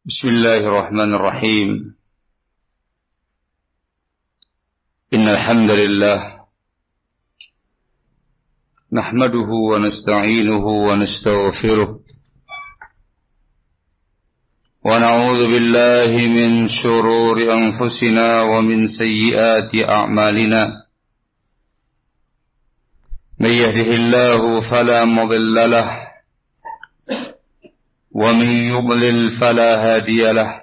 بسم الله الرحمن الرحيم إن الحمد لله نحمده ونستعينه ونستغفره ونعوذ بالله من شرور أنفسنا ومن سيئات أعمالنا من يهده الله فلا مضل له ومن يضلل فلا هادي له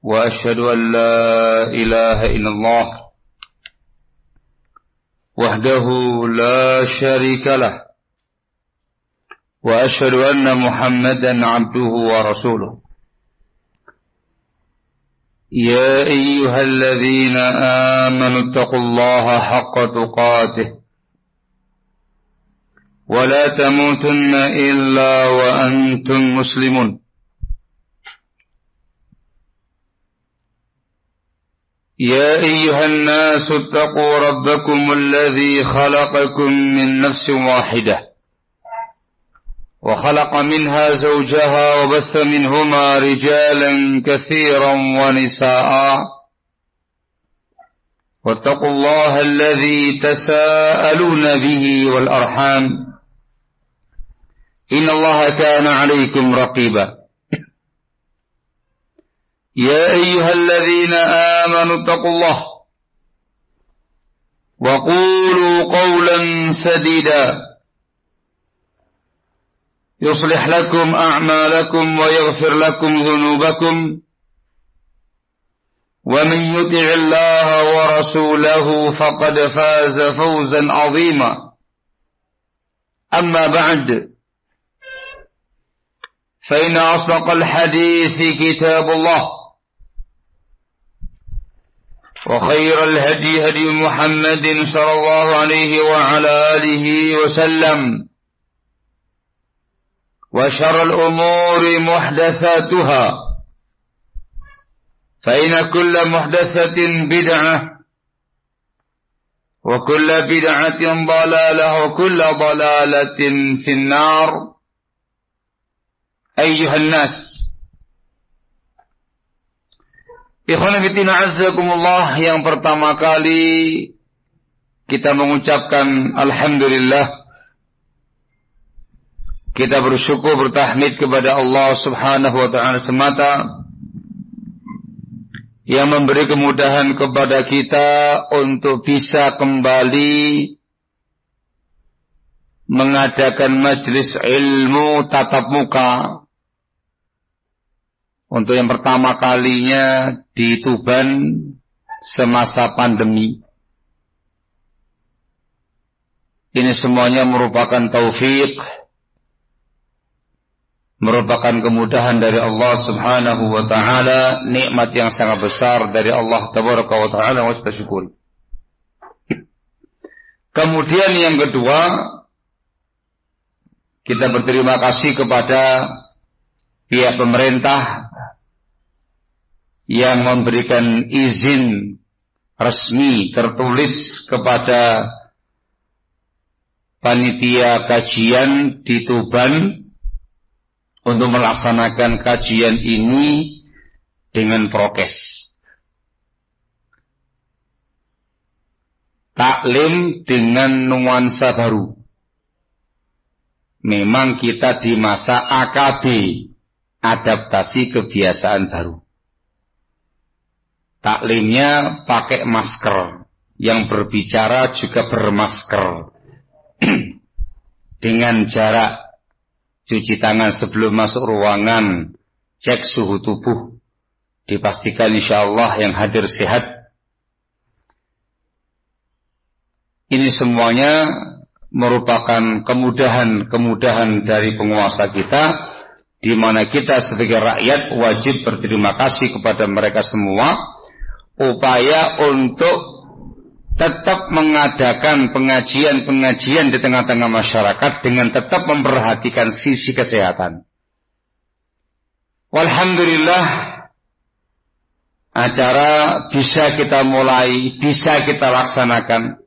وأشهد أن لا إله إلا الله وحده لا شريك له وأشهد أن محمدا عبده ورسوله يا أيها الذين آمنوا اتقوا الله حق تقاته ولا تموتن إلا وأنتم مسلمون يا أيها الناس اتقوا ربكم الذي خلقكم من نفس واحدة وخلق منها زوجها وبث منهما رجالا كثيرا ونساء واتقوا الله الذي تساءلون به والأرحام إن الله كان عليكم رقيبا يا أيها الذين آمنوا اتقوا الله وقولوا قولا سديدا يصلح لكم أعمالكم ويغفر لكم ذنوبكم ومن يطع الله ورسوله فقد فاز فوزا عظيما أما بعد فإن أصدق الحديث كتاب الله وخير الهدي هدي محمد صلى الله عليه وعلى آله وسلم وشر الأمور محدثاتها فإن كل محدثة بدعة وكل بدعة ضلالة وكل ضلالة في النار أيها الناس Ikhwan fillah azzakumullah, yang pertama kali kita mengucapkan alhamdulillah. Kita bersyukur, bertahmid kepada Allah Subhanahu wa taala semata yang memberi kemudahan kepada kita untuk bisa kembali mengadakan majelis ilmu tatap muka untuk yang pertama kalinya di Tuban semasa pandemi. Ini semuanya merupakan taufik, merupakan kemudahan dari Allah Subhanahu wa taala, nikmat yang sangat besar dari Allah Tabaraka wa taala, yang kita syukuri. Kemudian yang kedua, kita berterima kasih kepada pihak pemerintah yang memberikan izin resmi tertulis kepada panitia kajian di Tuban untuk melaksanakan kajian ini dengan prokes. Taklim dengan nuansa baru. Memang kita di masa AKB, adaptasi kebiasaan baru. Taklimnya pakai masker, yang berbicara juga bermasker. Dengan jarak, cuci tangan sebelum masuk ruangan, cek suhu tubuh, dipastikan insyaallah yang hadir sehat. Ini semuanya merupakan kemudahan dari penguasa kita, di mana kita sebagai rakyat wajib berterima kasih kepada mereka semua, upaya untuk tetap mengadakan pengajian-pengajian di tengah-tengah masyarakat dengan tetap memperhatikan sisi kesehatan. Walhamdulillah, acara bisa kita mulai, bisa kita laksanakan.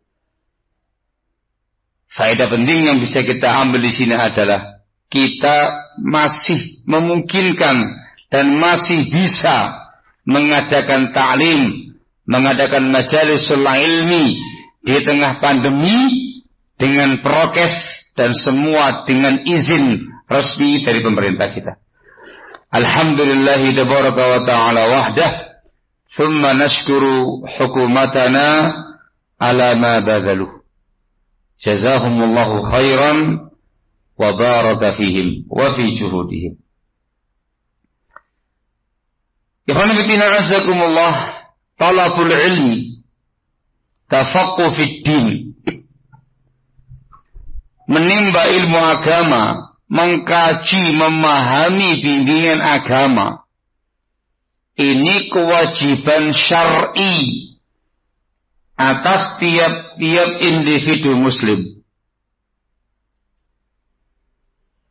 Faedah penting yang bisa kita ambil di sini adalah kita masih memungkinkan dan masih bisa mengadakan ta'lim, mengadakan majalisul ilmi di tengah pandemi dengan prokes dan semua dengan izin resmi dari pemerintah kita. Alhamdulillahi tabaraka wa ta'ala wahdah, thumma nashkuru hukumatana ala ma badaluh. Jazahumullahu khairan wa baraka fihim wa fi juhudihim. Ikhwan fillah azakumullah, talabul ilmi, tafaqquh fid din, menimba ilmu agama, mengkaji, memahami bimbingan agama, ini kewajiban syar'i atas tiap-tiap individu muslim.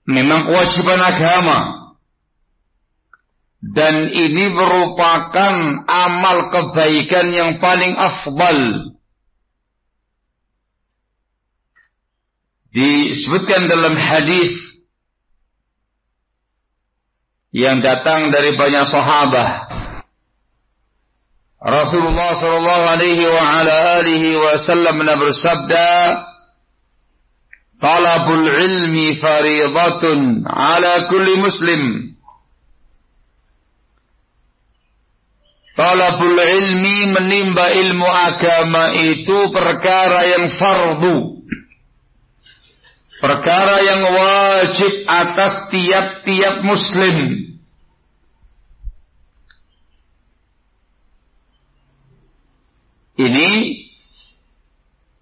Memang kewajiban agama, dan ini merupakan amal kebaikan yang paling afdal. Disebutkan dalam hadis yang datang dari banyak sahabat, Rasulullah sallallahu alaihi wa ala alihi wasallam bersabda, "Talabul ilmi fariidatun ala kulli muslim." Talabul ilmi, menimba ilmu agama itu perkara yang fardu, perkara yang wajib atas tiap-tiap muslim. Ini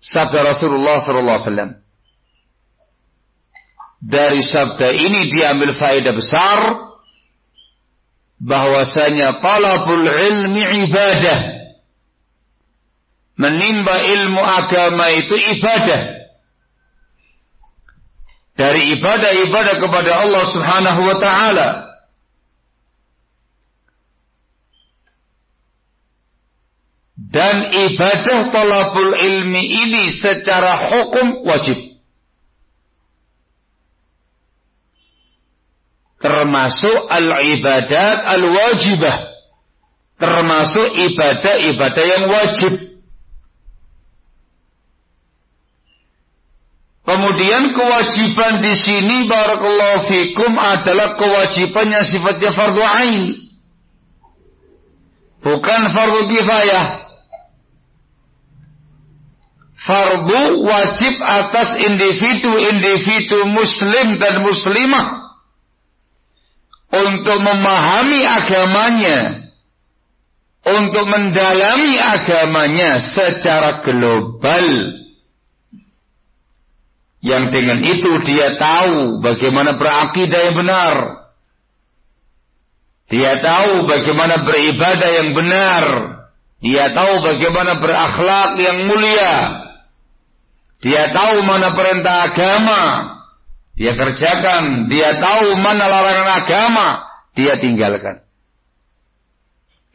sabda Rasulullah sallallahu alaihi wasallam. Dari sabda ini diambil faedah besar bahwasanya talabul ilmi ibadah. Menimba ilmu agama itu ibadah. Dari ibadah-ibadah kepada Allah Subhanahu wa ta'ala. Dan ibadah talabul ilmi ini secara hukum wajib. Termasuk al-ibadat al-wajibah. Termasuk ibadah-ibadah yang wajib. Kemudian kewajiban di sini barakallahu fikum adalah kewajiban yang sifatnya fardu ain. Bukan fardu kifayah. Fardu wajib atas individu-individu muslim dan muslimah untuk memahami agamanya, untuk mendalami agamanya secara global, yang dengan itu dia tahu bagaimana berakidah yang benar, dia tahu bagaimana beribadah yang benar, dia tahu bagaimana berakhlak yang mulia, dia tahu mana perintah agama dia kerjakan, dia tahu mana larangan agama dia tinggalkan.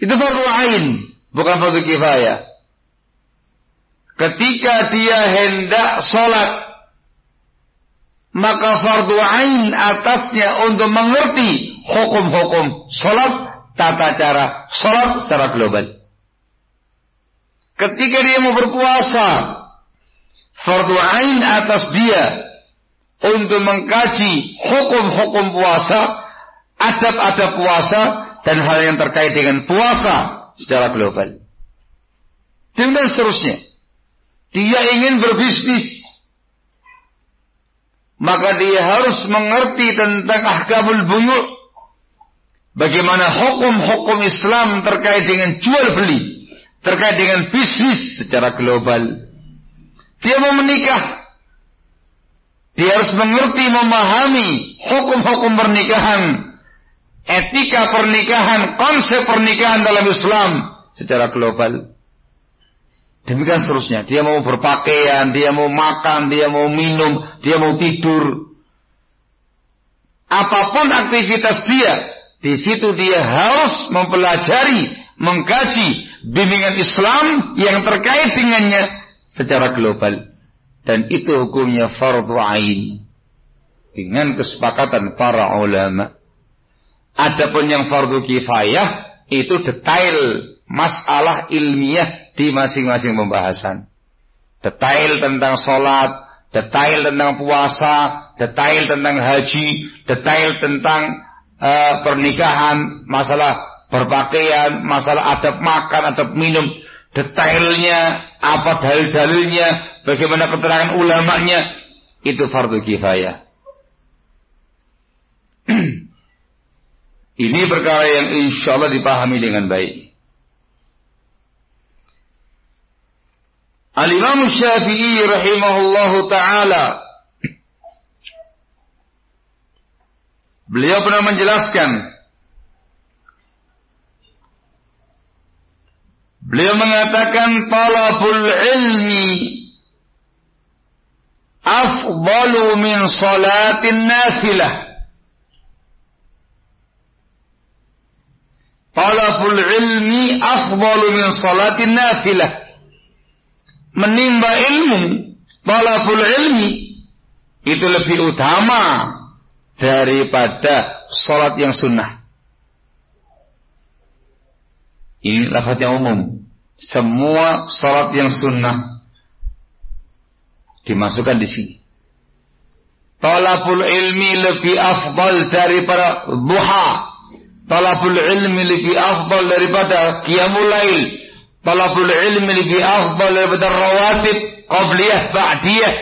Itu fardu ain, bukan fardu kifayah. Ketika dia hendak sholat, maka fardu ain atasnya untuk mengerti hukum-hukum sholat, tata cara sholat secara global. Ketika dia mau berpuasa, fardu ain atas dia untuk mengkaji hukum-hukum puasa, adab-adab puasa, dan hal yang terkait dengan puasa secara global. Dan seterusnya. Dia ingin berbisnis, maka dia harus mengerti tentang ahkamul buyu', bagaimana hukum-hukum Islam terkait dengan jual beli, terkait dengan bisnis secara global. Dia mau menikah, dia harus mengerti, memahami hukum-hukum pernikahan, etika pernikahan, konsep pernikahan dalam Islam secara global. Demikian seterusnya. Dia mau berpakaian, dia mau makan, dia mau minum, dia mau tidur. Apapun aktivitas dia, di situ dia harus mempelajari, mengkaji bimbingan Islam yang terkait dengannya secara global. Dan itu hukumnya fardu ain. dengan kesepakatan para ulama. Adapun yang fardu kifayah itu detail masalah ilmiah di masing-masing pembahasan. Detail tentang sholat, detail tentang puasa, detail tentang haji, detail tentang pernikahan, masalah berpakaian, masalah adab makan, adab minum, detailnya, apa dalil-dalilnya, bagaimana keterangan ulamanya, itu fardu kifayah. Ini perkara yang insya Allah dipahami dengan baik. Al-Imam Syafi'i rahimahullahu ta'ala, beliau pernah menjelaskan, beliau mengatakan talabul ilmi afdalu min salatin nafilah. Talabul ilmi afdalu min salatin nafilah. Menimba ilmu, talabul ilmi itu lebih utama daripada salat yang sunnah. Ini lafaz yang umum. Semua salat yang sunnah dimasukkan di sini. Talabul ilmi lebih afdal daripada duha. Talabul ilmi lebih afdal daripada qiyamul lail. Talabul ilmi lebih afdal daripada rawatib, qabliyah, ba'diyah.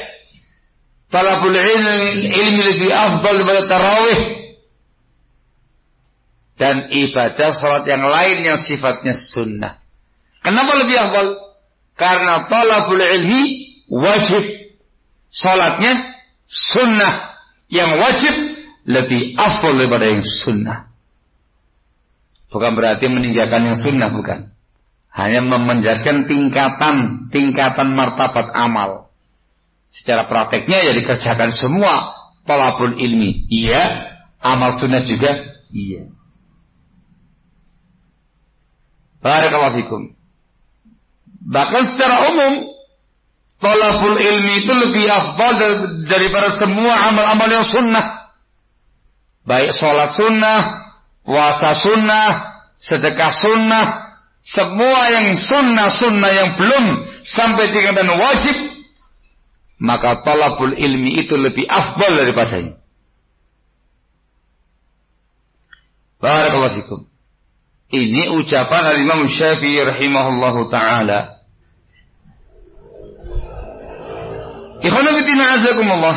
Talabul ilmi lebih afdal daripada tarawih. Dan ibadah salat yang lain yang sifatnya sunnah. Kenapa lebih afdal? Karena talabul ilmi wajib. Salatnya sunnah. Yang wajib lebih afdal daripada yang sunnah. Bukan berarti meninggalkan yang sunnah, bukan. Hanya menjelaskan tingkatan martabat amal. Secara prakteknya ya dikerjakan semua talabul ilmi. Iya, amal sunnah juga iya. Barakallahu fikum. Bahkan secara umum talabul ilmi itu lebih afdal daripada semua amal-amal yang sunnah. Baik sholat sunnah, puasa sunnah, sedekah sunnah, semua yang sunnah-sunnah yang belum sampai tingkatan wajib, maka talabul ilmi itu lebih afdal daripadanya. Barakallahu fikum. Ini ucapan al-Imam Syafi'i rahimahullahu ta'ala. Ikhwan fillah azakumullah.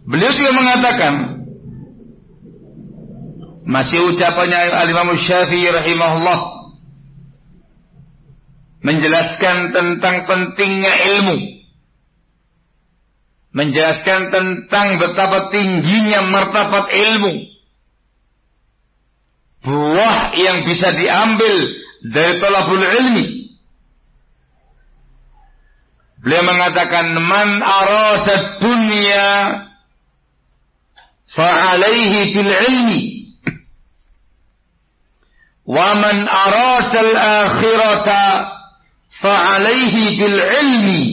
Beliau juga mengatakan, masih ucapannya al-Imam Syafi'i rahimahullah, menjelaskan tentang pentingnya ilmu, menjelaskan tentang betapa tingginya martabat ilmu, buah yang bisa diambil dari talabul ilmi. Beliau mengatakan, man arada dunya fa'alaihi bil ilmi, wa man arada al-akhirata fa'alaihi bil ilmi.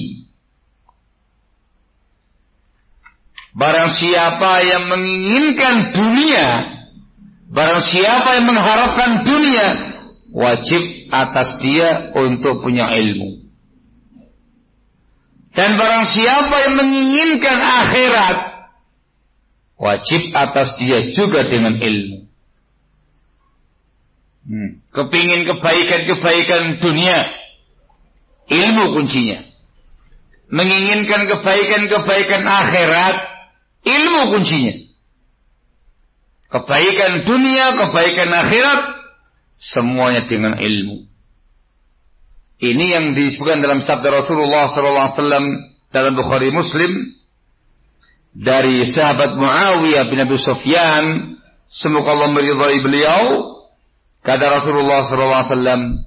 Barang siapa yang menginginkan dunia, barang siapa yang mengharapkan dunia, wajib atas dia untuk punya ilmu. Dan barang siapa yang menginginkan akhirat, wajib atas dia juga dengan ilmu. Kepingin kebaikan-kebaikan dunia, ilmu kuncinya. Menginginkan kebaikan-kebaikan akhirat, ilmu kuncinya. Kebaikan dunia, kebaikan akhirat, semuanya dengan ilmu. Ini yang disebutkan dalam sabda Rasulullah SAW dalam Bukhari Muslim dari sahabat Muawiyah bin Abi Sufyan, semoga Allah meridhai beliau. Kata Rasulullah SAW,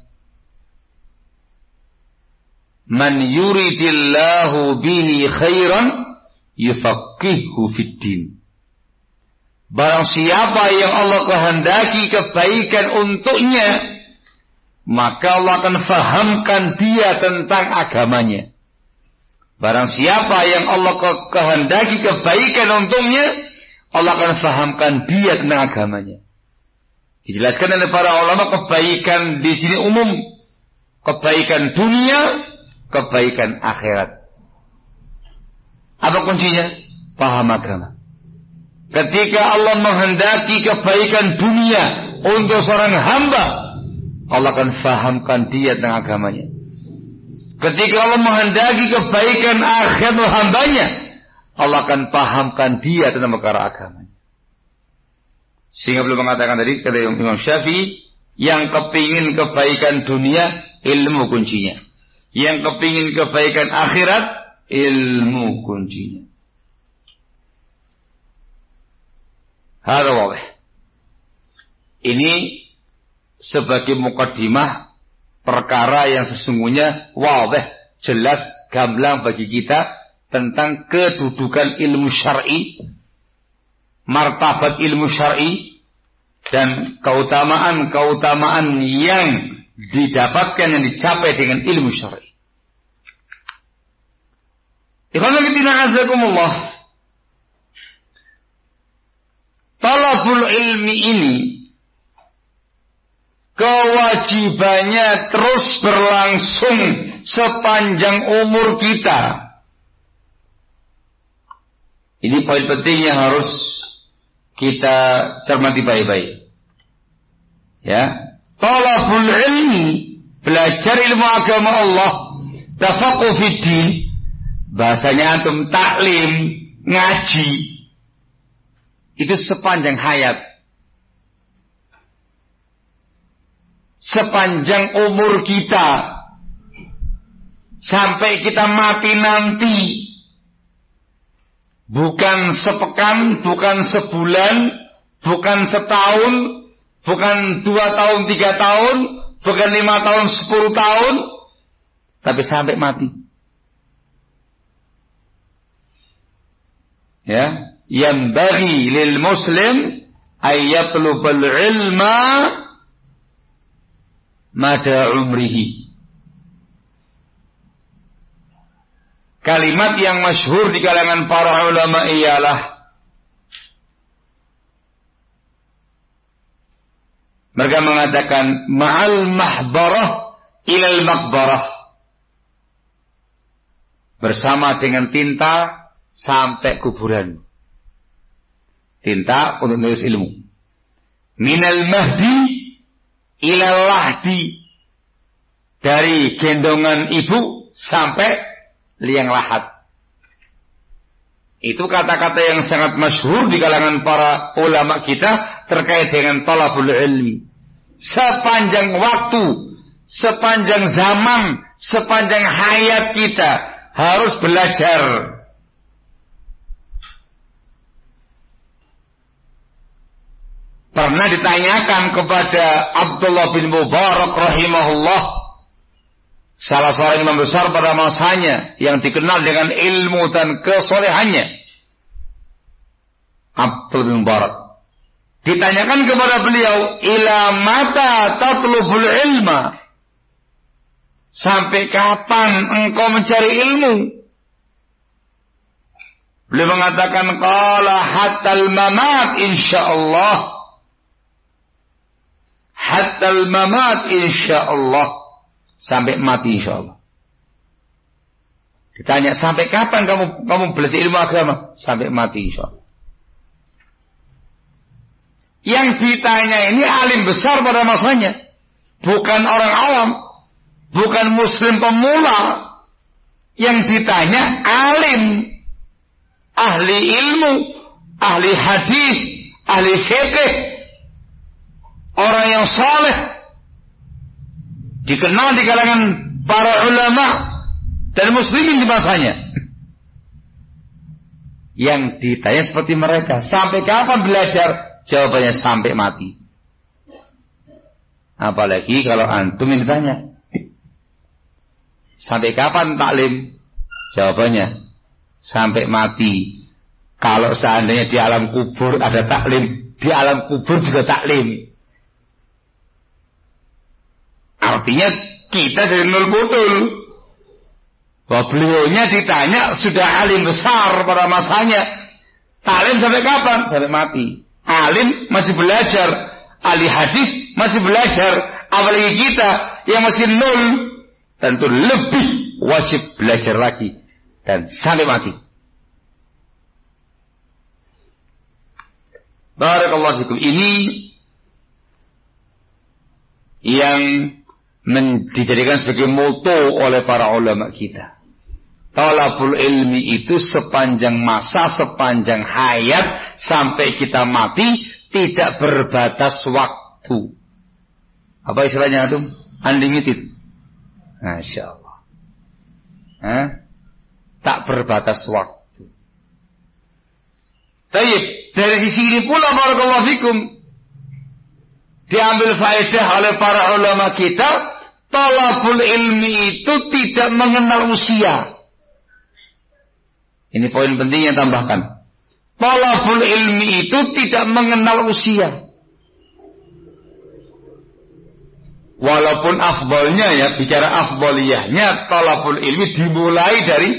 man yuridillahu bihi khairan yufaqihu fid din. Barang siapa yang Allah kehendaki kebaikan untuknya, maka Allah akan fahamkan dia tentang agamanya. Barang siapa yang Allah kehendaki kebaikan untuknya, Allah akan fahamkan dia tentang agamanya. Dijelaskan oleh para ulama, kebaikan di sini umum, kebaikan dunia, kebaikan akhirat. Apa kuncinya? Paham agama. Ketika Allah menghendaki kebaikan dunia untuk seorang hamba, Allah akan fahamkan dia tentang agamanya. Ketika Allah menghendaki kebaikan akhirat hambanya, Allah akan pahamkan dia tentang perkara agamanya. Sehingga belum mengatakan tadi, kata Imam Syafi'i, yang kepingin kebaikan dunia, ilmu kuncinya. Yang kepingin kebaikan akhirat, ilmu kuncinya. Hadza wadih. Ini sebagai mukaddimah perkara yang sesungguhnya wadih, jelas, gamblang bagi kita tentang kedudukan ilmu syar'i, martabat ilmu syar'i, dan keutamaan-keutamaan yang didapatkan, yang dicapai dengan ilmu syar'i. Ikhwan fillah azakumullah. Talabul ilmi ini kewajibannya terus berlangsung sepanjang umur kita. Ini poin penting yang harus kita cermati baik-baik. Ya, talabul ilmi, belajar ilmu agama Allah, tafaqquh fid din, bahasanya antum taklim, ngaji. Itu sepanjang hayat, sepanjang umur kita, sampai kita mati nanti. Bukan sepekan, bukan sebulan, bukan setahun, bukan 2 tahun, 3 tahun, bukan 5 tahun, 10 tahun, tapi sampai mati. Ya, yang bagi lil muslim ayatlubal ilma mada umrihi. Kalimat yang masyhur di kalangan para ulama ialah, mereka mengatakan ma'al mahbarah ilal makbarah, bersama dengan tinta sampai kuburan. Tinta untuk menulis ilmu. Minal mahdi ilal lahdi, dari gendongan ibu sampai liang lahat. Itu kata-kata yang sangat masyhur di kalangan para ulama kita terkait dengan talabul ilmi. Sepanjang waktu, sepanjang zaman, sepanjang hayat kita harus belajar. Pernah ditanyakan kepada Abdullah bin Mubarak rahimahullah, salah seorang imam besar pada masanya yang dikenal dengan ilmu dan kesolehannya, Abdullah bin Mubarak. Ditanyakan kepada beliau, ila mata tatlubul ilma, sampai kapan engkau mencari ilmu? Beliau mengatakan, qala hatal mamat insyaallah. Hatal mamat insyaallah, sampai mati insyaallah. Ditanya, sampai kapan kamu belajar ilmu agama? Sampai mati insyaallah. Yang ditanya ini alim besar pada masanya, bukan orang awam, bukan muslim pemula. Yang ditanya alim, ahli ilmu, ahli hadis, ahli fikih, orang yang saleh, dikenal di kalangan para ulama dan muslimin di masanya. Yang ditanya seperti mereka, sampai kapan belajar? Jawabannya sampai mati. Apalagi kalau antum yang ditanya, sampai kapan taklim? Jawabannya sampai mati. Kalau seandainya di alam kubur ada taklim, di alam kubur juga taklim. Artinya kita dari nol betul. Bahwa beliaunya ditanya sudah alim besar pada masanya. Alim sampai kapan? Sampai mati. Alim masih belajar. Ahli hadis masih belajar. Apalagi kita yang masih nol. Tentu lebih wajib belajar lagi. Dan sampai mati. Barakallahu fikum. Ini yang dijadikan sebagai moto oleh para ulama kita. Talabul ilmi itu sepanjang masa, sepanjang hayat, sampai kita mati, tidak berbatas waktu. Apa istilahnya itu? Unlimited. Masya Allah. Tak berbatas waktu. Baik, dari sisi ini pula barakallahu fikum, diambil faedah oleh para ulama kita, talabul ilmi itu tidak mengenal usia. Ini poin penting yang tambahkan. Talabul ilmi itu tidak mengenal usia. Walaupun afdolnya ya, bicara afdoliyahnya, talabul ilmi dimulai dari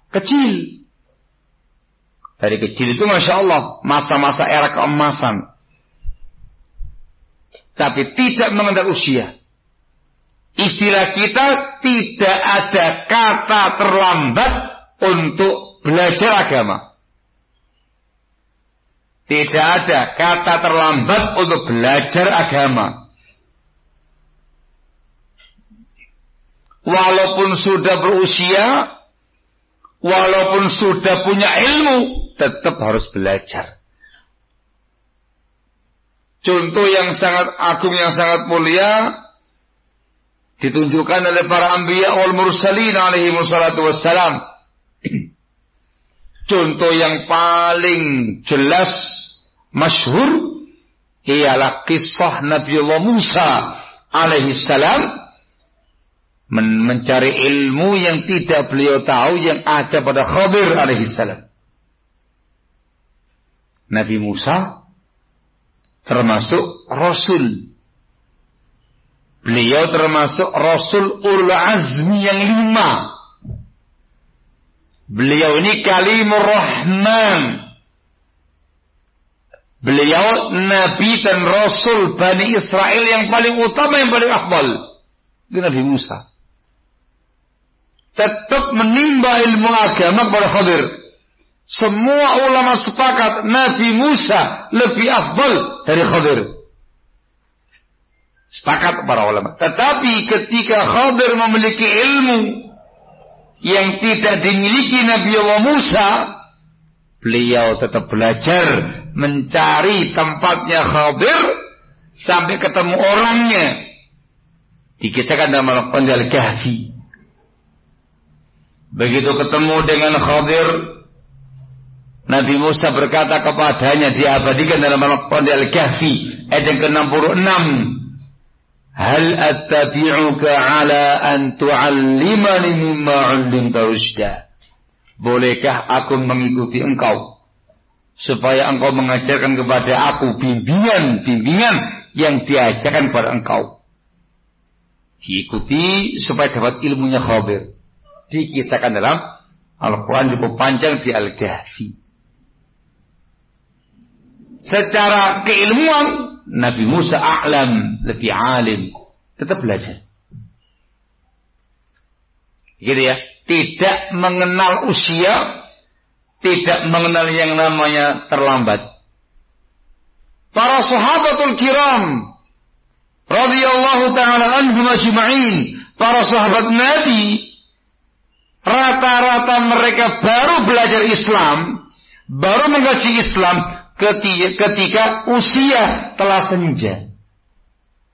kecil. Dari kecil itu Masya Allah, masa-masa era keemasan. Tapi tidak mengenal usia. Istilah kita tidak ada kata terlambat untuk belajar agama. Tidak ada kata terlambat untuk belajar agama. Walaupun sudah berusia, walaupun sudah punya ilmu, tetap harus belajar. Contoh yang sangat agung, yang sangat mulia, ditunjukkan oleh para anbiya wal mursalin alaihi wassalatu wassalam. Contoh yang paling jelas, masyhur, ialah kisah Nabiullah Musa alaihi salam mencari ilmu yang tidak beliau tahu yang ada pada Khadir alaihi salam. Nabi Musa termasuk Rasul. Beliau termasuk Rasul Ulul Azmi yang 5. Beliau ini Kalimur Rahman. Beliau Nabi dan Rasul Bani Israel yang paling utama, yang paling afdal. Itu Nabi Musa. Tetap menimba ilmu agama kepada Khadir. Semua ulama sepakat Nabi Musa lebih afdal dari Khadir. Sepakat para ulama. Tetapi ketika Khadir memiliki ilmu yang tidak dimiliki Nabi Allah Musa, beliau tetap belajar mencari tempatnya Khadir sampai ketemu orangnya. Dikisahkan dalam Al-Quran Al-Kahfi. Begitu ketemu dengan Khadir, Nabi Musa berkata kepadanya, diabadikan dalam Al-Quran Al-Kahfi ayat yang ke-66, hal attabi'uka ala an tu'allimani mimma 'allimta rusyda. Bolehkah aku mengikuti engkau supaya engkau mengajarkan kepada aku bimbingan yang diajarkan kepada engkau. Diikuti supaya dapat ilmunya Khadir. Dikisahkan dalam Al-Quran cukup panjang di Al-Kahfi. Secara keilmuan Nabi Musa a'lam, lebih alim, tetap belajar. Gitu ya. Tidak mengenal usia, tidak mengenal yang namanya terlambat. Para sahabatul kiram radhiyallahu ta'ala anhum ajma'in, para sahabat Nabi, rata-rata mereka baru belajar Islam, baru mengkaji Islam ketika usia telah senja.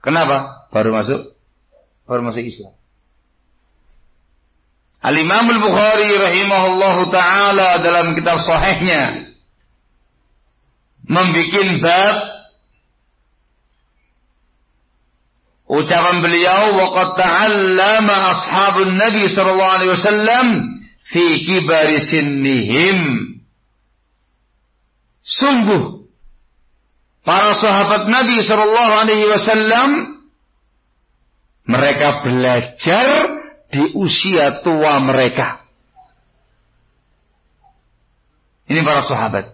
Kenapa? Baru masuk Islam. Al-Imam Al-Bukhari rahimahullahu ta'ala dalam kitab sahihnya membikin bab ucapan beliau, waqad ta'allama ashabun Nabi sallallahu alaihi wasallam fi kibari sinnihim. Sungguh para sahabat Nabi sallallahu alaihi wasallam mereka belajar di di usia tua mereka. Ini para sahabat.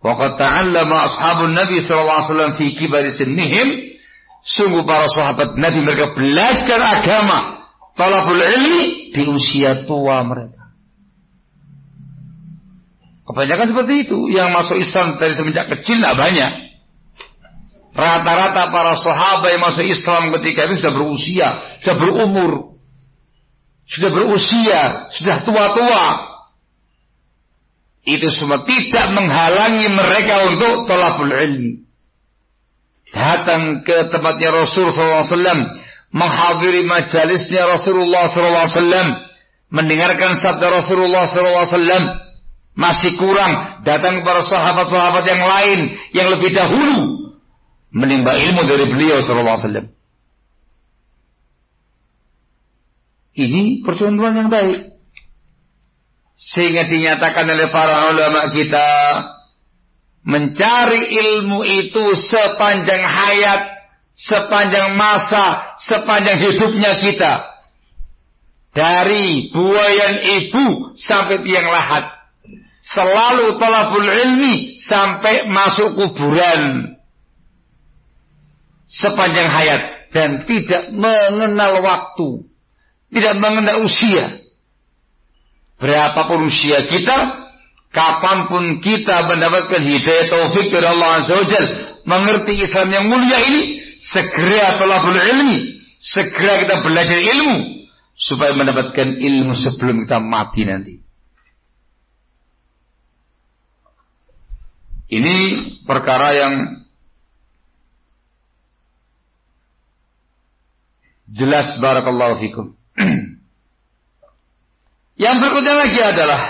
Waqad ta'allama ashabun Nabi sallallahu alaihi wasallam fi kibari sinnihim. Sungguh para sahabat Nabi mereka belajar agama, talabul ilmi di usia tua mereka. Kebanyakan seperti itu. Yang masuk Islam dari semenjak kecil tidak banyak. Rata-rata para sahabat yang masuk Islam ketika itu sudah berusia, sudah berumur, sudah berusia, sudah tua-tua. Itu semua tidak menghalangi mereka untuk talabul ilmi. Datang ke tempatnya Rasulullah SAW, menghadiri majalisnya Rasulullah SAW, mendengarkan sabda Rasulullah SAW. Masih kurang, datang kepada sahabat-sahabat yang lain yang lebih dahulu menimba ilmu dari beliau SAW. Ini percontohan yang baik. Sehingga dinyatakan oleh para ulama kita, mencari ilmu itu sepanjang hayat, sepanjang masa, sepanjang hidupnya kita. Dari buayan ibu sampai tiang lahat. Selalu talabul ilmi sampai masuk kuburan. Sepanjang hayat. Dan tidak mengenal waktu. Tidak mengenal usia. Berapapun usia kita, kapanpun kita mendapatkan hidayah taufik dari Allah Azza wa Jalla, mengerti Islam yang mulia ini, segera talabul ilmi, segera kita belajar ilmu, supaya mendapatkan ilmu sebelum kita mati nanti. Ini perkara yang jelas, barakallahu fikum. Yang berikutnya lagi adalah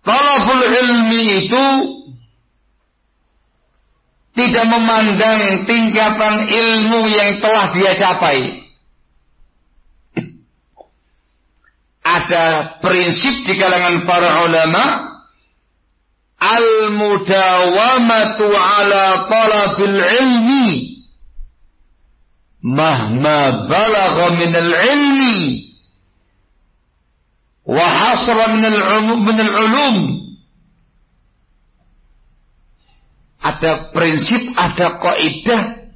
talabul ilmi itu tidak memandang tingkatan ilmu yang telah dia capai. Ada prinsip di kalangan para ulama, al-mudawamatu ala talabil ilmi mahma balagha min al-ilmi wa hasra min al-ulum. Ada prinsip, ada kaidah,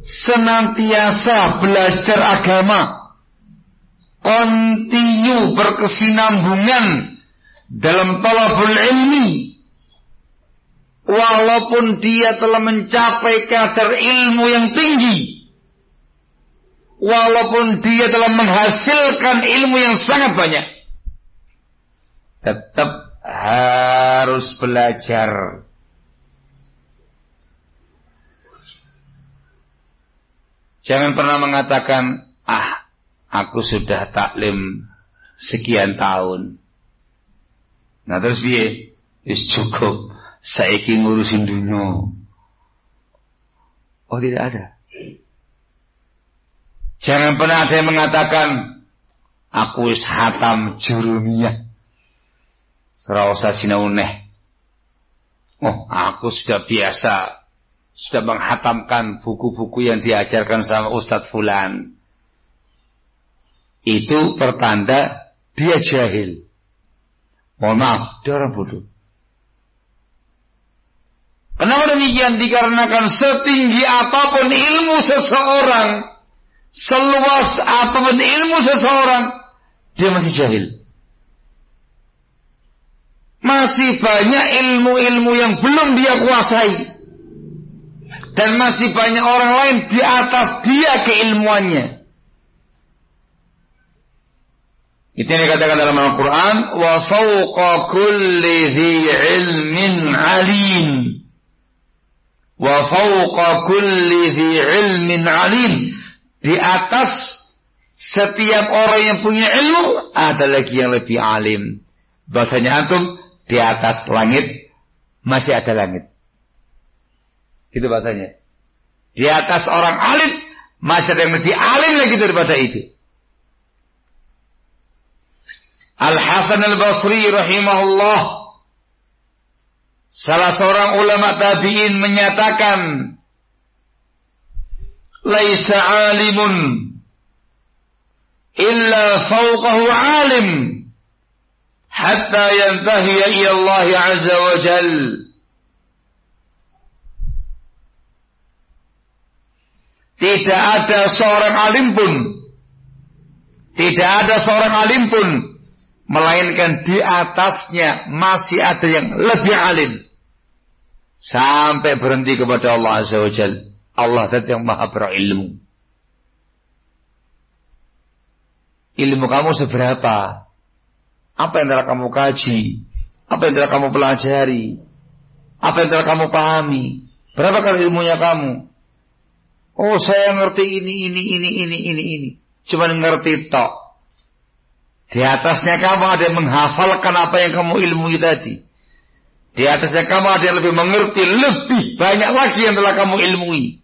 senantiasa belajar agama, kontinu berkesinambungan dalam talabul ilmi. Walaupun dia telah mencapai kadar ilmu yang tinggi, walaupun dia telah menghasilkan ilmu yang sangat banyak, tetap harus belajar. Jangan pernah mengatakan, aku sudah taklim sekian tahun. Nah terus piye? Wis cukup. Saiki ngurusin dunia. Oh, tidak ada. Jangan pernah ada yang mengatakan, aku wis hatam jurumiyah. Ora usah sinau neh. Oh, aku sudah biasa, sudah menghatamkan buku-buku yang diajarkan sama Ustadz Fulan. Itu pertanda dia jahil. Mohon maaf, dia orang bodoh. Kenapa demikian? Dikarenakan setinggi apapun ilmu seseorang, seluas apapun ilmu seseorang, dia masih jahil. Masih banyak ilmu-ilmu yang belum dia kuasai. Dan masih banyak orang lain di atas dia keilmuannya. Itu yang dikatakan dalam Al-Quran, wa fawqa kulli dhi ilmin alim. Wa fawqa kulli dhi ilmin alim. Di atas setiap orang yang punya ilmu, ada lagi yang lebih alim. Bahasanya antum, di atas langit masih ada langit. Itu bahasanya. Di atas orang alim masih ada yang lebih alim lagi daripada itu. Al-Hasan al-Basri rahimahullah, salah seorang ulama tabi'in, menyatakan laisa alimun illa fawqahu alim hatta yantahiya ila Allah azza wa jal. Tidak ada seorang alim pun melainkan di atasnya masih ada yang lebih alim sampai berhenti kepada Allah azza wa jal. Allah zat yang maha berilmu. Ilmu kamu seberapa? Apa yang telah kamu kaji? Apa yang telah kamu pelajari? Apa yang telah kamu pahami? Berapa kali ilmunya kamu? Oh, saya ngerti ini. Cuma ngerti tok. Di atasnya kamu ada yang menghafalkan apa yang kamu ilmui tadi. Di atasnya kamu ada yang lebih mengerti, lebih banyak lagi yang telah kamu ilmui.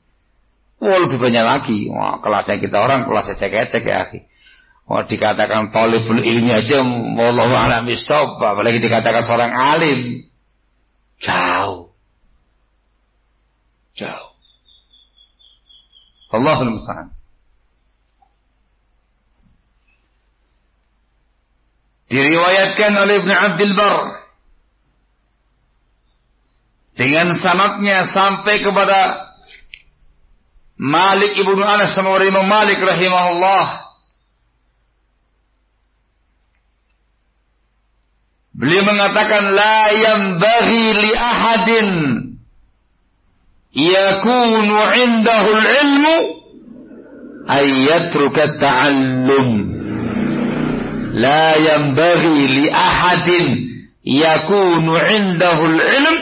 Oh, lebih banyak lagi. Wah, kelasnya kita orang, kelasnya cek-cek ya, akhi. Oh, dikatakan talibul ilmi aja, wallahu a'lam bishawab, apalagi dikatakan seorang alim. Jauh. Allahul musta'an. Diriwayatkan oleh Ibnu Abdul Bar dengan sanadnya sampai kepada Malik ibnu Anas sama Imam Malik rahimahullah. Beliau mengatakan la yanbaghi li ahadin yakunu indahu al-ilmu ay yatruka ta'allum. La yanbaghi li ahadin yakunu indahu al-ilm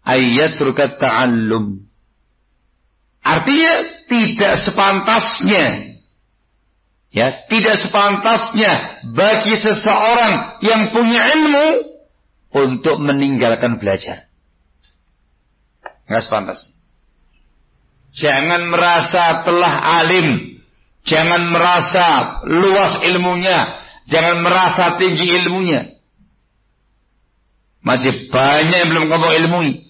ay yatruka ta'allum. Artinya tidak sepantasnya bagi seseorang yang punya ilmu untuk meninggalkan belajar. Enggak sepantasnya. Jangan merasa telah alim, jangan merasa luas ilmunya, jangan merasa tinggi ilmunya. Masih banyak yang belum kamu ilmui.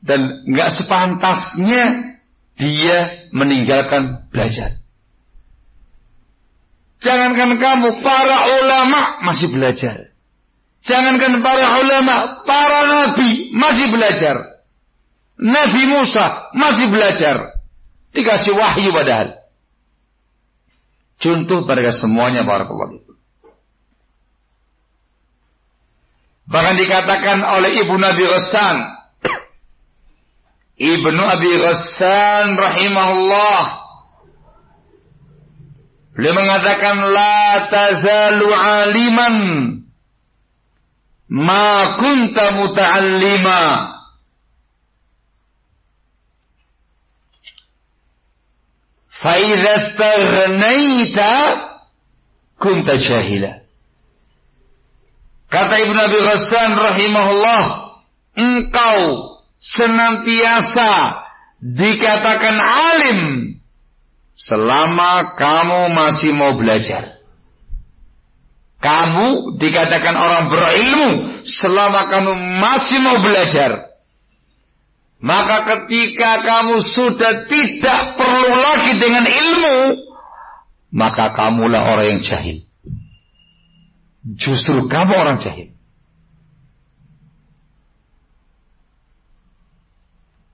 Dan enggak sepantasnya dia meninggalkan belajar. Jangankan kamu, para ulama masih belajar. Jangankan para ulama, para nabi masih belajar. Nabi Musa masih belajar. Dikasih wahyu padahal. Contoh pada semuanya barakallahu fikum. Bahkan dikatakan oleh Ibnu Abi Ghassan, Ibnu Abi Ghassan rahimahullah, beliau mengatakan la tazalu aliman ma kunta muta'allima. Fa idza istaghnaita kunta jahila. Kata Ibnu Abi Ghassan rahimahullah, engkau senantiasa dikatakan alim selama kamu masih mau belajar. Kamu dikatakan orang berilmu selama kamu masih mau belajar. Maka ketika kamu sudah tidak perlu lagi dengan ilmu, maka kamulah orang yang jahil. Justru kamu orang jahil.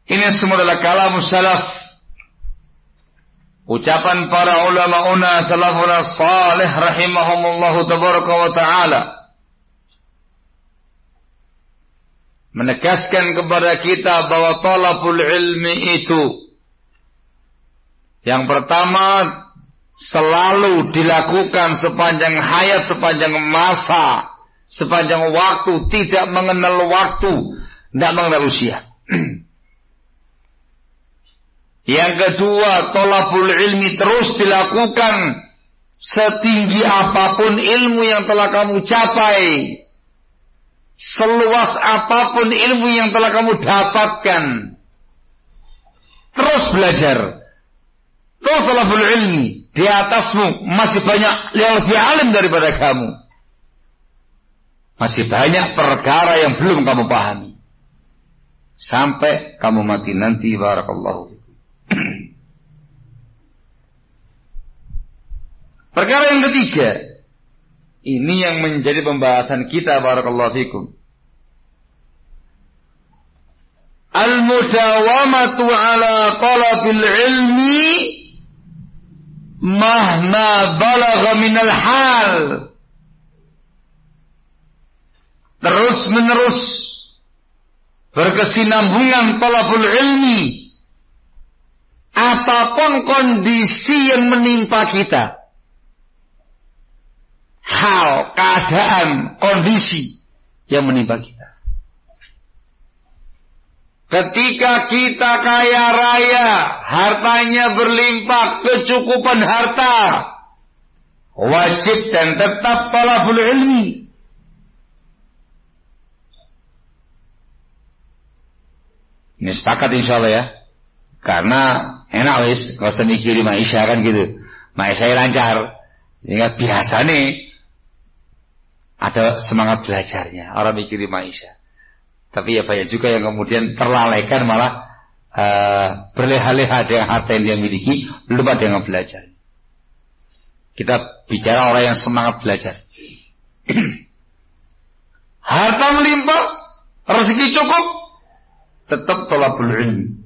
Ini semua adalah kalam salaf, ucapan para ulama salafuna salih rahimahumullahu tabaraka wa ta'ala, menegaskan kepada kita bahwa talabul ilmi itu yang pertama selalu dilakukan sepanjang hayat, sepanjang masa, sepanjang waktu, tidak mengenal waktu, tidak mengenal usia. Yang kedua, thalabul ilmi terus dilakukan setinggi apapun ilmu yang telah kamu capai, seluas apapun ilmu yang telah kamu dapatkan. Terus belajar. Terus thalabul ilmi. Di atasmu masih banyak yang lebih alim daripada kamu. Masih banyak perkara yang belum kamu pahami. Sampai kamu mati nanti, barakallahu fikum. Perkara yang ketiga, ini yang menjadi pembahasan kita, barakallahu fikum. Al-mudawamatu ala talabil ilmi mahma balagha minal hal. Terus menerus berkesinambungan talabul ilmi, apapun kondisi yang menimpa kita, hal, keadaan, kondisi yang menimpa kita. Ketika kita kaya raya, hartanya berlimpah, kecukupan harta, wajib dan tetap talabul ilmi. Ini sepakat insya Allah ya. Karena enak wis, gak usah mikirin maisha kan gitu. Maisha lancar. Sehingga biasa nih ada semangat belajarnya. Orang mikirin maisha. Tapi ya banyak juga yang kemudian terlalaikan malah berleha-leha dengan harta yang dia miliki, lupa dengan belajar. Kita bicara orang yang semangat belajar. Harta melimpah, rezeki cukup, tetap talabul ilmi.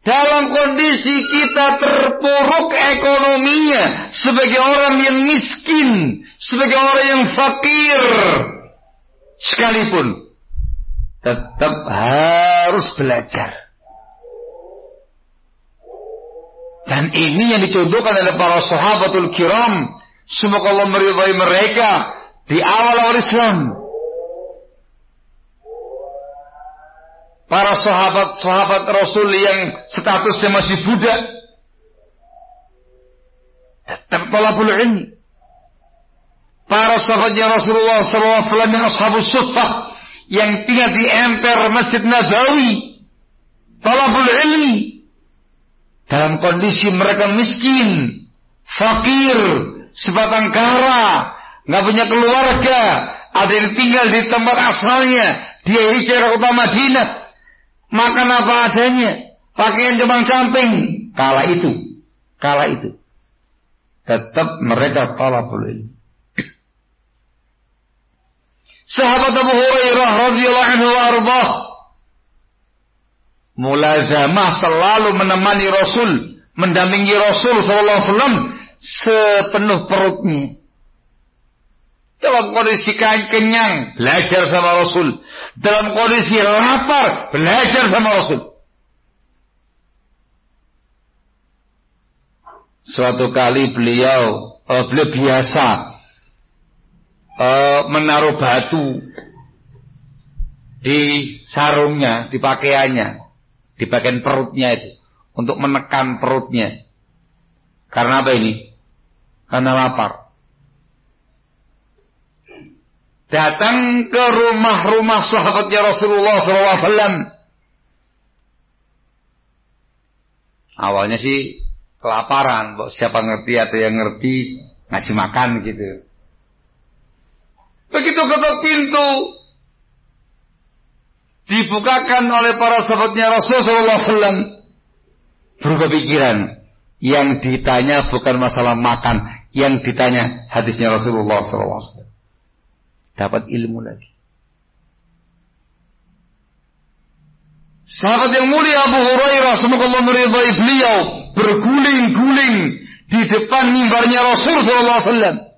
Dalam kondisi kita terpuruk ekonominya, sebagai orang yang miskin, sebagai orang yang fakir, sekalipun tetap harus belajar. Dan ini yang dicontohkan oleh para sahabatul kiram, semoga Allah meridhai mereka di awal Islam. Para sahabat Rasul yang statusnya masih budak, tetap talabul ilmi. Para sahabatnya Rasulullah SAW yang ashabus suffah, yang tinggal di emper Masjid Nabawi, talabul ilmi. Dalam kondisi mereka miskin, fakir, sebatang kara, nggak punya keluarga, ada yang tinggal di tempat asalnya, dia hijrah ke Madinah, makan apa adanya, pakaian jambang-camping. Kala itu tetap mereka talabul ilmi. Sahabat Abu Hurairah radhiyallahu anhu wa ardhah mulazamah, selalu menemani Rasul, mendampingi Rasul sallallahu alaihi wasallam sepenuh perutnya. Dalam kondisi kenyang, belajar sama Rasul. Dalam kondisi lapar, belajar sama Rasul. Suatu kali beliau biasa menaruh batu di sarungnya, di pakaiannya, di bagian perutnya itu, untuk menekan perutnya. Karena apa ini? Karena lapar. Datang ke rumah-rumah sahabatnya Rasulullah SAW. Awalnya sih kelaparan, siapa ngerti atau yang ngerti ngasih makan gitu. Begitu ketok pintu dibukakan oleh para sahabatnya Rasulullah SAW, berubah pikiran. Yang ditanya bukan masalah makan, yang ditanya hadisnya Rasulullah SAW. Dapat ilmu lagi. Sahabat yang mulia Abu Hurairah, semoga Allah meridhai beliau, berguling-guling di depan mimbarnya Rasul SAW.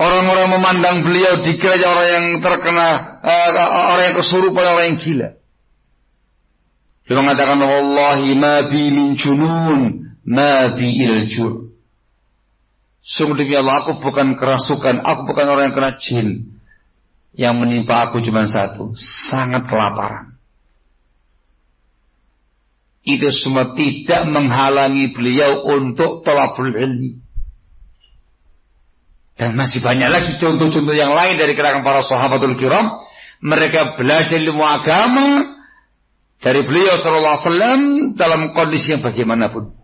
Orang-orang memandang beliau dikira orang yang terkena, orang yang kesurupan, orang yang gila. Dia mengatakan, wallahi ma bi min junun, ma bi iljur. Sungguh demi Allah, aku bukan kerasukan, aku bukan orang yang kena jin. Yang menimpa aku cuma satu, sangat kelaparan. Itu semua tidak menghalangi beliau untuk thalabul ilmi. Dan masih banyak lagi contoh-contoh yang lain dari kalangan para sahabatul kiram. Mereka belajar ilmu agama dari beliau sallallahu alaihi wasallam dalam kondisi yang bagaimanapun.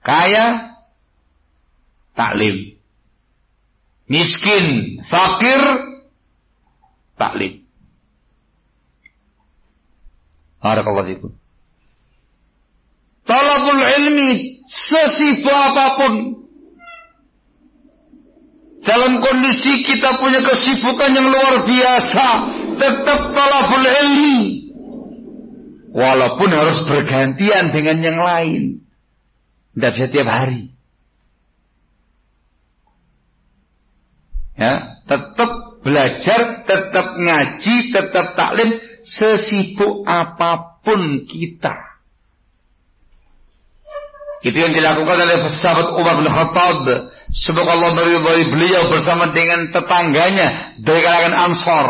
Kaya, taklim. Miskin, fakir, taklim. Barakallahu fikum. Talabul ilmi sesibuk apapun, dalam kondisi kita punya kesibukan yang luar biasa, tetap talabul ilmi. Walaupun harus bergantian dengan yang lain. Tidak bisa tiap hari. Ya, tetap belajar, tetap ngaji, tetap taklim, sesibuk apapun kita. Itu yang dilakukan oleh sahabat Umar bin Khattab. Semoga Allah meridhai beliau bersama dengan tetangganya dari kalangan Ansar.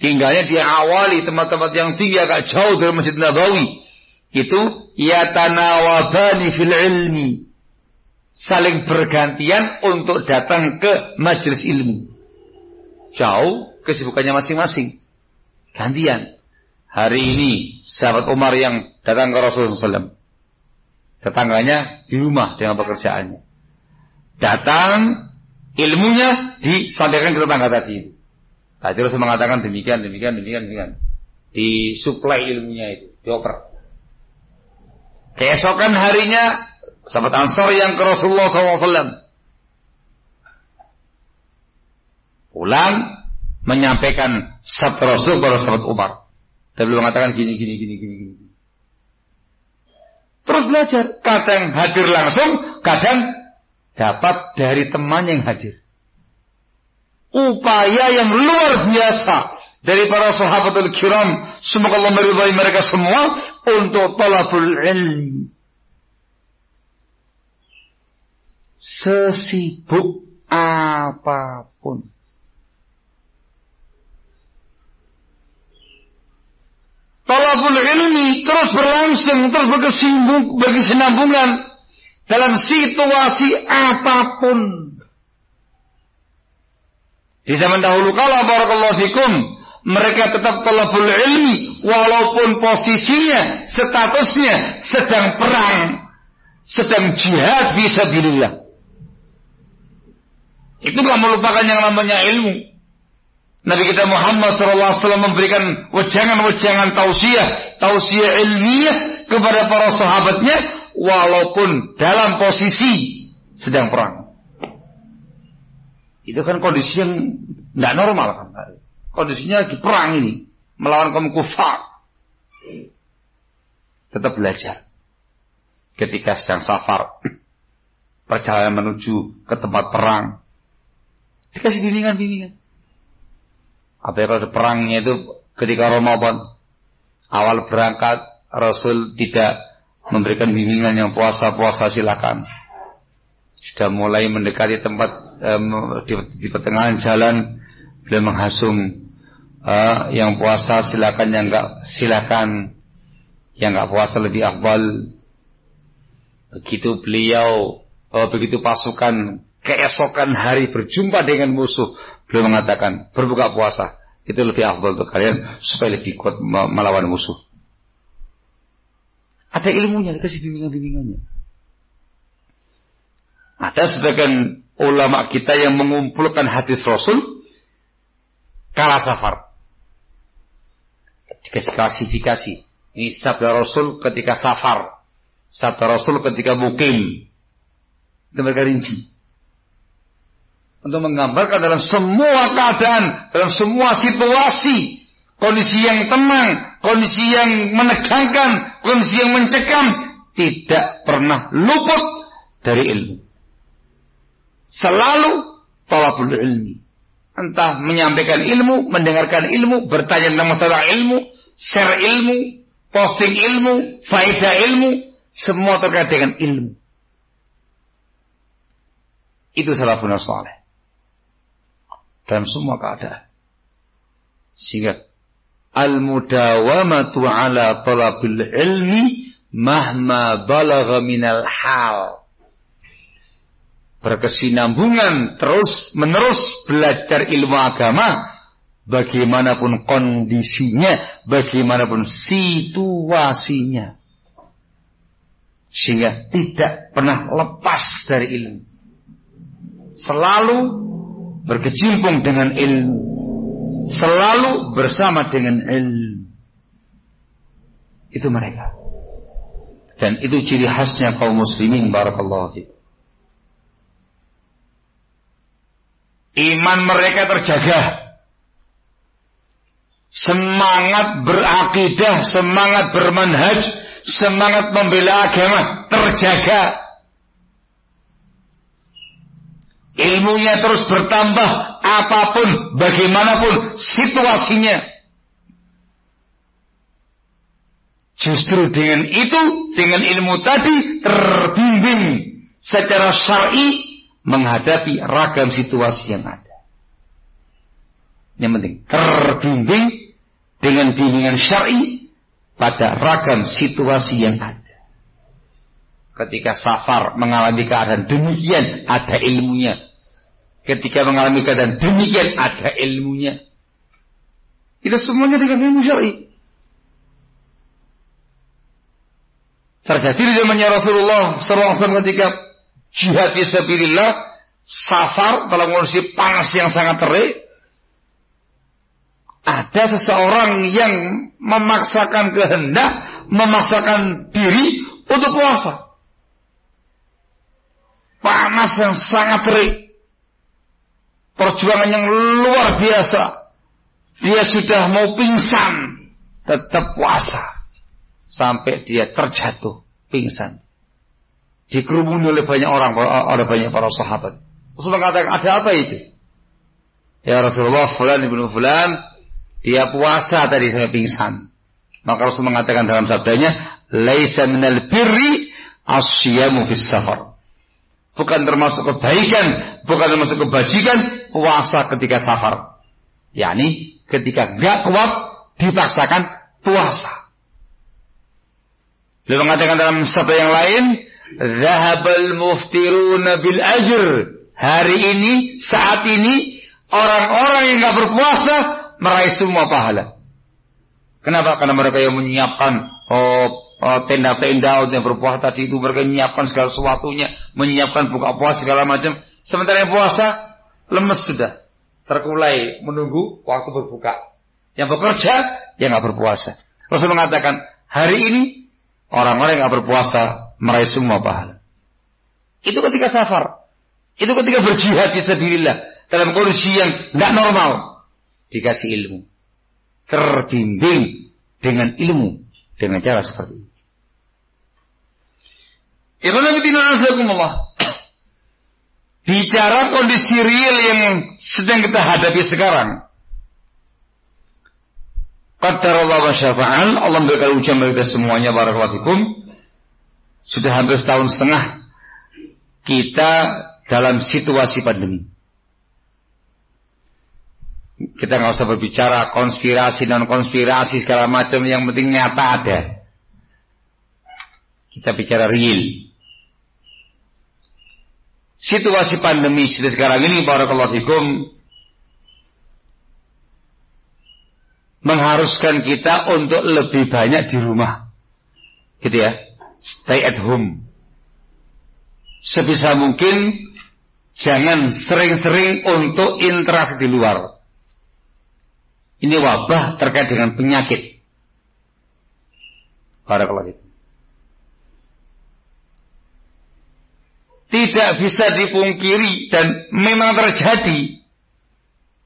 Tinggalnya di awali tempat-tempat yang tinggi agak jauh dari Masjid Nabawi. Itu yatanawabani fil ilmi. Saling bergantian untuk datang ke majelis ilmu. Jauh kesibukannya masing-masing. Gantian. Hari ini sahabat Umar yang datang ke Rasulullah SAW. Tetangganya di rumah dengan pekerjaannya. Datang, ilmunya disampaikan ke tetangga tadi. Tadi Rasul mengatakan demikian. Disuplai ilmunya itu, dioper. Keesokan harinya, sahabat Ansar yang ke Rasulullah SAW. Pulang, menyampaikan sabda Rasul kepada sahabat Umar. Dan beliau mengatakan gini. Terus belajar. Kadang hadir langsung, kadang dapat dari teman yang hadir. Upaya yang luar biasa dari para sahabatul kiram, semoga Allah meridhai mereka semua, untuk talabul ilmi. Sesibuk apapun. Talabul ilmi terus berlangsung, terus berkesinambungan dalam situasi apapun. Di zaman dahulu kala, barakallahu fikum, mereka tetap talabul ilmi walaupun posisinya, statusnya sedang perang, sedang jihad fisabilillah. Itu gak melupakan yang namanya ilmu. Nabi kita Muhammad SAW memberikan wejangan-wejangan tausiah ilmiah kepada para sahabatnya walaupun dalam posisi sedang perang. Itu kan kondisi yang tidak normal kan. Kondisinya lagi perang ini, melawan kaum kufar. Tetap belajar. Ketika sedang safar, perjalanan menuju ke tempat perang, dikasih bimbingan. Apa kalau perangnya itu ketika Ramadan, awal berangkat Rasul tidak memberikan bimbingan yang puasa silakan. Sudah mulai mendekati tempat di pertengahan jalan, beliau menghasung yang puasa silakan, yang enggak silakan, yang enggak puasa lebih afdal. Begitu pasukan keesokan hari berjumpa dengan musuh, beliau mengatakan berbuka puasa itu lebih afdal untuk kalian supaya lebih kuat melawan musuh. Ada ilmunya, dikasih bimbingannya. Ada sebagian ulama kita yang mengumpulkan hadis Rasul kala safar, dikasih klasifikasi. Ini sabda Rasul ketika safar, sabda Rasul ketika mukim. Itu mereka rinci untuk menggambarkan dalam semua keadaan, dalam semua situasi, kondisi yang tenang, kondisi yang menegangkan, kondisi yang mencekam, tidak pernah luput dari ilmu. Selalu talabul ilmi. Entah menyampaikan ilmu, mendengarkan ilmu, bertanya tentang masalah ilmu, share ilmu, posting ilmu, faedah ilmu, semua terkait dengan ilmu. Itu salafun saleh dalam semua keadaan. Sehingga al-mudawamatu ala talabil ilmi mahma balagha minal hal. Berkesinambungan terus menerus belajar ilmu agama, bagaimanapun kondisinya, bagaimanapun situasinya, sehingga tidak pernah lepas dari ilmu, selalu berkecimpung dengan ilmu, selalu bersama dengan ilmu. Itu mereka. Dan itu ciri khasnya kaum muslimin, barakallahu fikum. Iman mereka terjaga. Semangat berakidah, semangat bermanhaj, semangat membela agama terjaga. Ilmunya terus bertambah, apapun, bagaimanapun situasinya. Justru dengan itu, dengan ilmu tadi, terbimbing secara syar'i menghadapi ragam situasi yang ada. Yang penting, terbimbing dengan bimbingan syar'i pada ragam situasi yang ada. Ketika safar mengalami keadaan demikian, ada ilmunya. Ketika mengalami keadaan demikian, ada ilmunya. Itu semuanya dengan ilmu syar'i. Terjadi di zamannya Rasulullah SAW ketika jihad fisabilillah, safar dalam kondisi panas yang sangat terik, ada seseorang yang memaksakan kehendak, memaksakan diri untuk puasa. Panas yang sangat terik, perjuangan yang luar biasa. Dia sudah mau pingsan, tetap puasa sampai dia terjatuh pingsan. Dikerumuni oleh banyak orang, oleh banyak para sahabat. Rasulullah mengatakan, ada apa itu? Ya Rasulullah, fulan ibnu fulan, dia puasa tadi sampai pingsan. Maka Rasul mengatakan dalam sabdanya, laisa minal birri asyamu fis safar. Bukan termasuk kebaikan, bukan termasuk kebajikan puasa ketika safar. yakni ketika gak kuat dipaksakan puasa. Beliau mengatakan dalam sabda yang lain, "Dhahabal muftiruna bil ajr." Hari ini, saat ini, orang-orang yang gak berpuasa meraih semua pahala. Kenapa? Karena mereka yang menyiapkan tenda-tenda untuk yang berpuasa tadi itu, mereka menyiapkan segala sesuatunya, menyiapkan buka puasa segala macam. Sementara yang puasa lemes sudah, terkulai menunggu waktu berbuka. Yang bekerja, yang gak berpuasa. Rasul mengatakan, hari ini orang-orang yang gak berpuasa meraih semua pahala. Itu ketika safar. Itu ketika berjihad fisabilillah dalam kondisi yang gak normal. Dikasih ilmu, terbimbing dengan ilmu, dengan cara seperti ini. Bicara kondisi real yang sedang kita hadapi sekarang. Qadarullah wa syafa'al, Allah memberikan ujian bagi kita semuanya, barakallahu fikum. Sudah hampir setahun setengah kita dalam situasi pandemi. Kita nggak usah berbicara konspirasi dan konspirasi segala macam, yang penting nyata ada. Kita bicara real. Situasi pandemi sekarang ini, barakallahu fikum, mengharuskan kita untuk lebih banyak di rumah. Gitu ya. Stay at home. Sebisa mungkin jangan sering-sering untuk interaksi di luar. Ini wabah terkait dengan penyakit. Barakallahu fikum. Tidak bisa dipungkiri dan memang terjadi.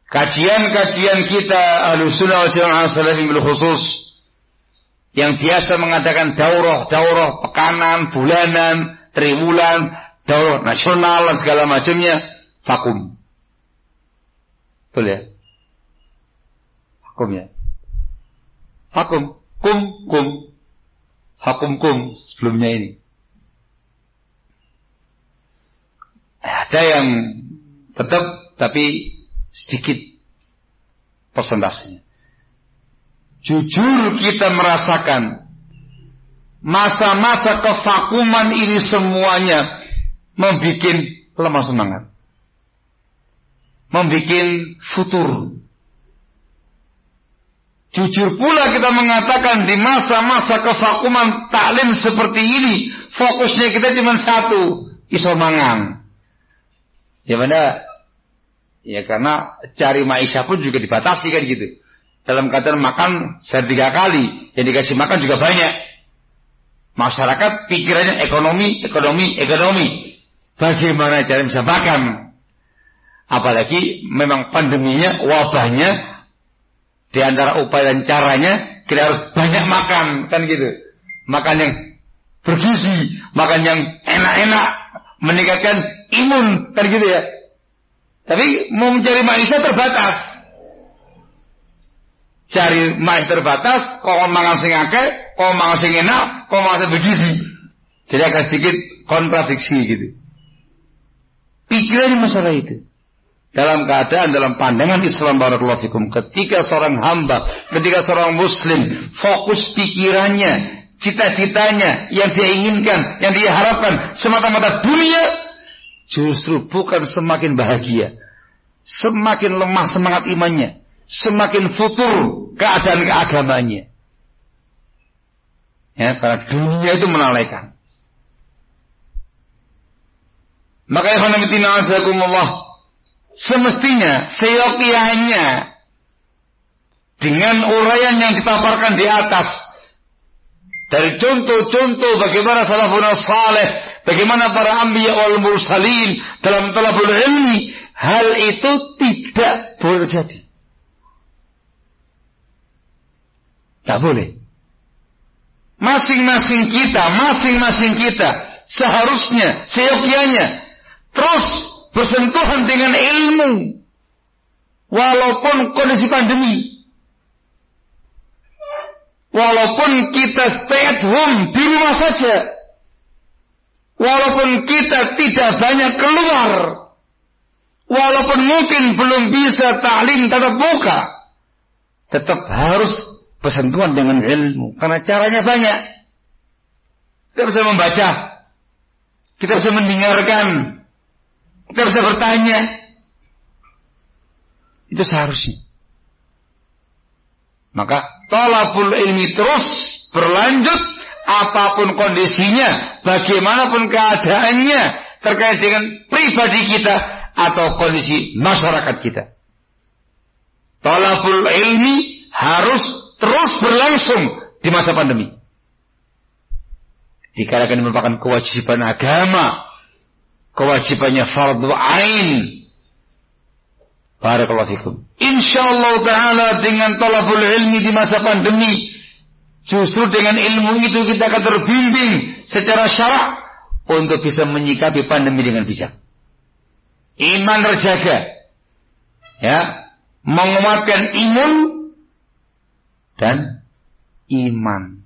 Kajian-kajian kita Ahlussunnah wal Jamaah Salafiyyin bil khusus yang biasa mengadakan daurah, pekanan, bulanan, triwulan, daurah nasional dan segala macamnya, vakum. Betul ya? Vakum ya? Vakum, vakum sebelumnya ini. Ada yang tetap tapi sedikit persentasenya. Jujur kita merasakan masa-masa kevakuman ini semuanya membuat lemah semangat, membuat futur. Jujur pula kita mengatakan di masa-masa kevakuman taklim seperti ini, fokusnya kita cuma satu, iso mangang. Ya benar. Ya karena cari maisha pun juga dibatasi kan gitu. dalam keadaan makan sehari 3 kali, yang dikasih makan juga banyak. Masyarakat pikirannya ekonomi. Bagaimana cara bisa makan? Apalagi memang pandeminya, wabahnya, di antara upaya dan caranya kita harus banyak makan, kan gitu. Makan yang bergizi, makan yang enak-enak, meningkatkan imun, kan gitu ya. Tapi mau mencari manusia terbatas. Cari manusia terbatas, kok mangan sing akeh, kok mangan sing enak, kok mangan sing bergizi. Jadi agak sedikit kontradiksi gitu. Pikirannya masalah itu. Dalam keadaan, dalam pandangan Islam barakallahu fikum, ketika seorang hamba, ketika seorang muslim fokus pikirannya, cita-citanya, yang dia inginkan, yang dia harapkan semata-mata dunia, justru bukan semakin bahagia, semakin lemah semangat imannya, semakin futur keadaan keagamanya. Ya, karena dunia itu menalaikan. Maka ikhwanatina azakumullah, semestinya seyogyanya dengan uraian yang dipaparkan di atas, dari contoh-contoh bagaimana salafun saleh, bagaimana para anbiya wal mursalin dalam talabul ilmi, hal itu tidak boleh terjadi. Tak boleh. Masing-masing kita seharusnya seyogyanya terus bersentuhan dengan ilmu walaupun kondisi pandemi, walaupun kita stay at home di rumah saja, walaupun kita tidak banyak keluar, walaupun mungkin belum bisa ta'lim tatap muka, tetap harus bersentuhan dengan ilmu, karena caranya banyak. Kita bisa membaca, kita bisa mendengarkan, kita bisa bertanya. Itu seharusnya. Maka talabul ilmi terus berlanjut apapun kondisinya, bagaimanapun keadaannya, terkait dengan pribadi kita atau kondisi masyarakat kita. Talabul ilmi harus terus berlangsung di masa pandemi. Dikarenakan merupakan kewajiban agama, kewajibannya fardhu ain. Barakallahu fikum. Insyaallah taala dengan talabul ilmi di masa pandemi, justru dengan ilmu itu kita akan terbimbing secara syarah untuk bisa menyikapi pandemi dengan bijak. Iman terjaga, ya, menguatkan imun dan iman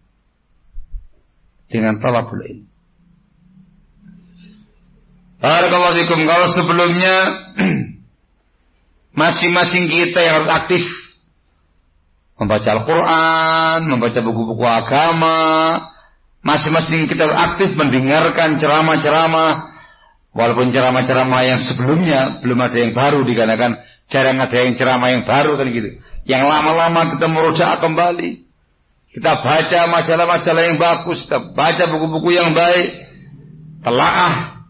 dengan talabul ilmi. Barakallahu fikum. Kalau sebelumnya masing-masing kita yang harus aktif membaca Al-Quran, membaca buku-buku agama, masing-masing kita harus aktif mendengarkan ceramah-ceramah, walaupun ceramah-ceramah yang sebelumnya belum ada yang baru, dikarenakan jarang ada yang ceramah yang baru kan gitu. Yang lama-lama kita merujuk kembali, kita baca majalah-majalah yang bagus, kita baca buku-buku yang baik, telaah.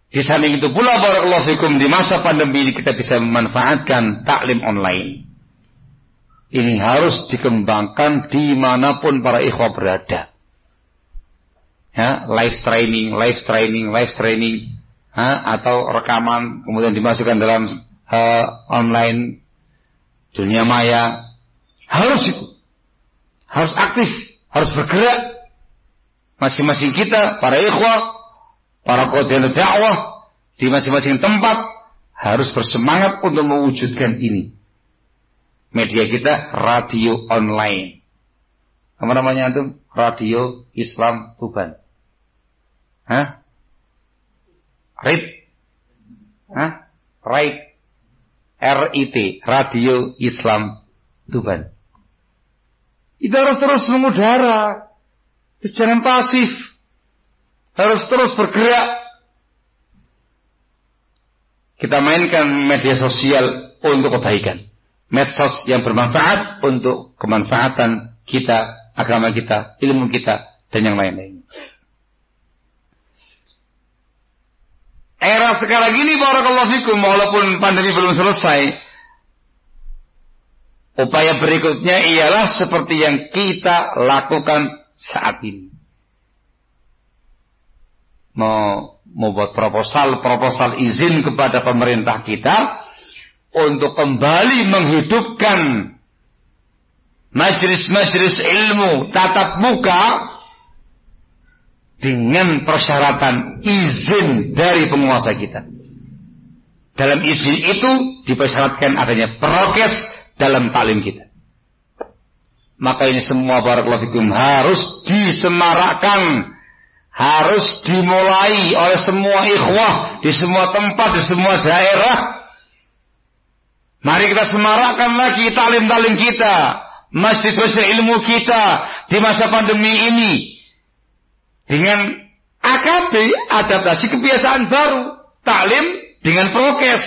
Di samping itu pula barakallahu fikum, di masa pandemi ini kita bisa memanfaatkan taklim online. Ini harus dikembangkan dimanapun para ikhwah berada. Ya, live streaming, atau rekaman kemudian dimasukkan dalam online dunia maya. Harus itu, harus aktif, harus bergerak. Masing-masing kita, para ikhwah, para qadil dakwah di masing-masing tempat harus bersemangat untuk mewujudkan ini. Media kita radio online. Apa namanya itu? Radio Islam Tuban. Hah? RIT, Radio Islam Tuban. Itu harus terus mengudara, jangan pasif, harus terus bergerak. Kita mainkan media sosial untuk kebaikan, medsos yang bermanfaat untuk kemanfaatan kita, agama kita, ilmu kita, dan yang lain-lain. Era sekarang ini barakallahu fikum, walaupun pandemi belum selesai, upaya berikutnya ialah seperti yang kita lakukan saat ini. Membuat proposal izin kepada pemerintah kita untuk kembali menghidupkan majelis-majelis ilmu tatap muka dengan persyaratan izin dari penguasa kita. Dalam izin itu dipersyaratkan adanya prokes dalam taklim kita. Maka ini semua barakallahu fikum harus disemarakkan, harus dimulai oleh semua ikhwah di semua tempat, di semua daerah. Mari kita semarakkan lagi taklim-taklim kita, majelis-majelis ilmu kita di masa pandemi ini dengan AKB, adaptasi kebiasaan baru, taklim dengan prokes,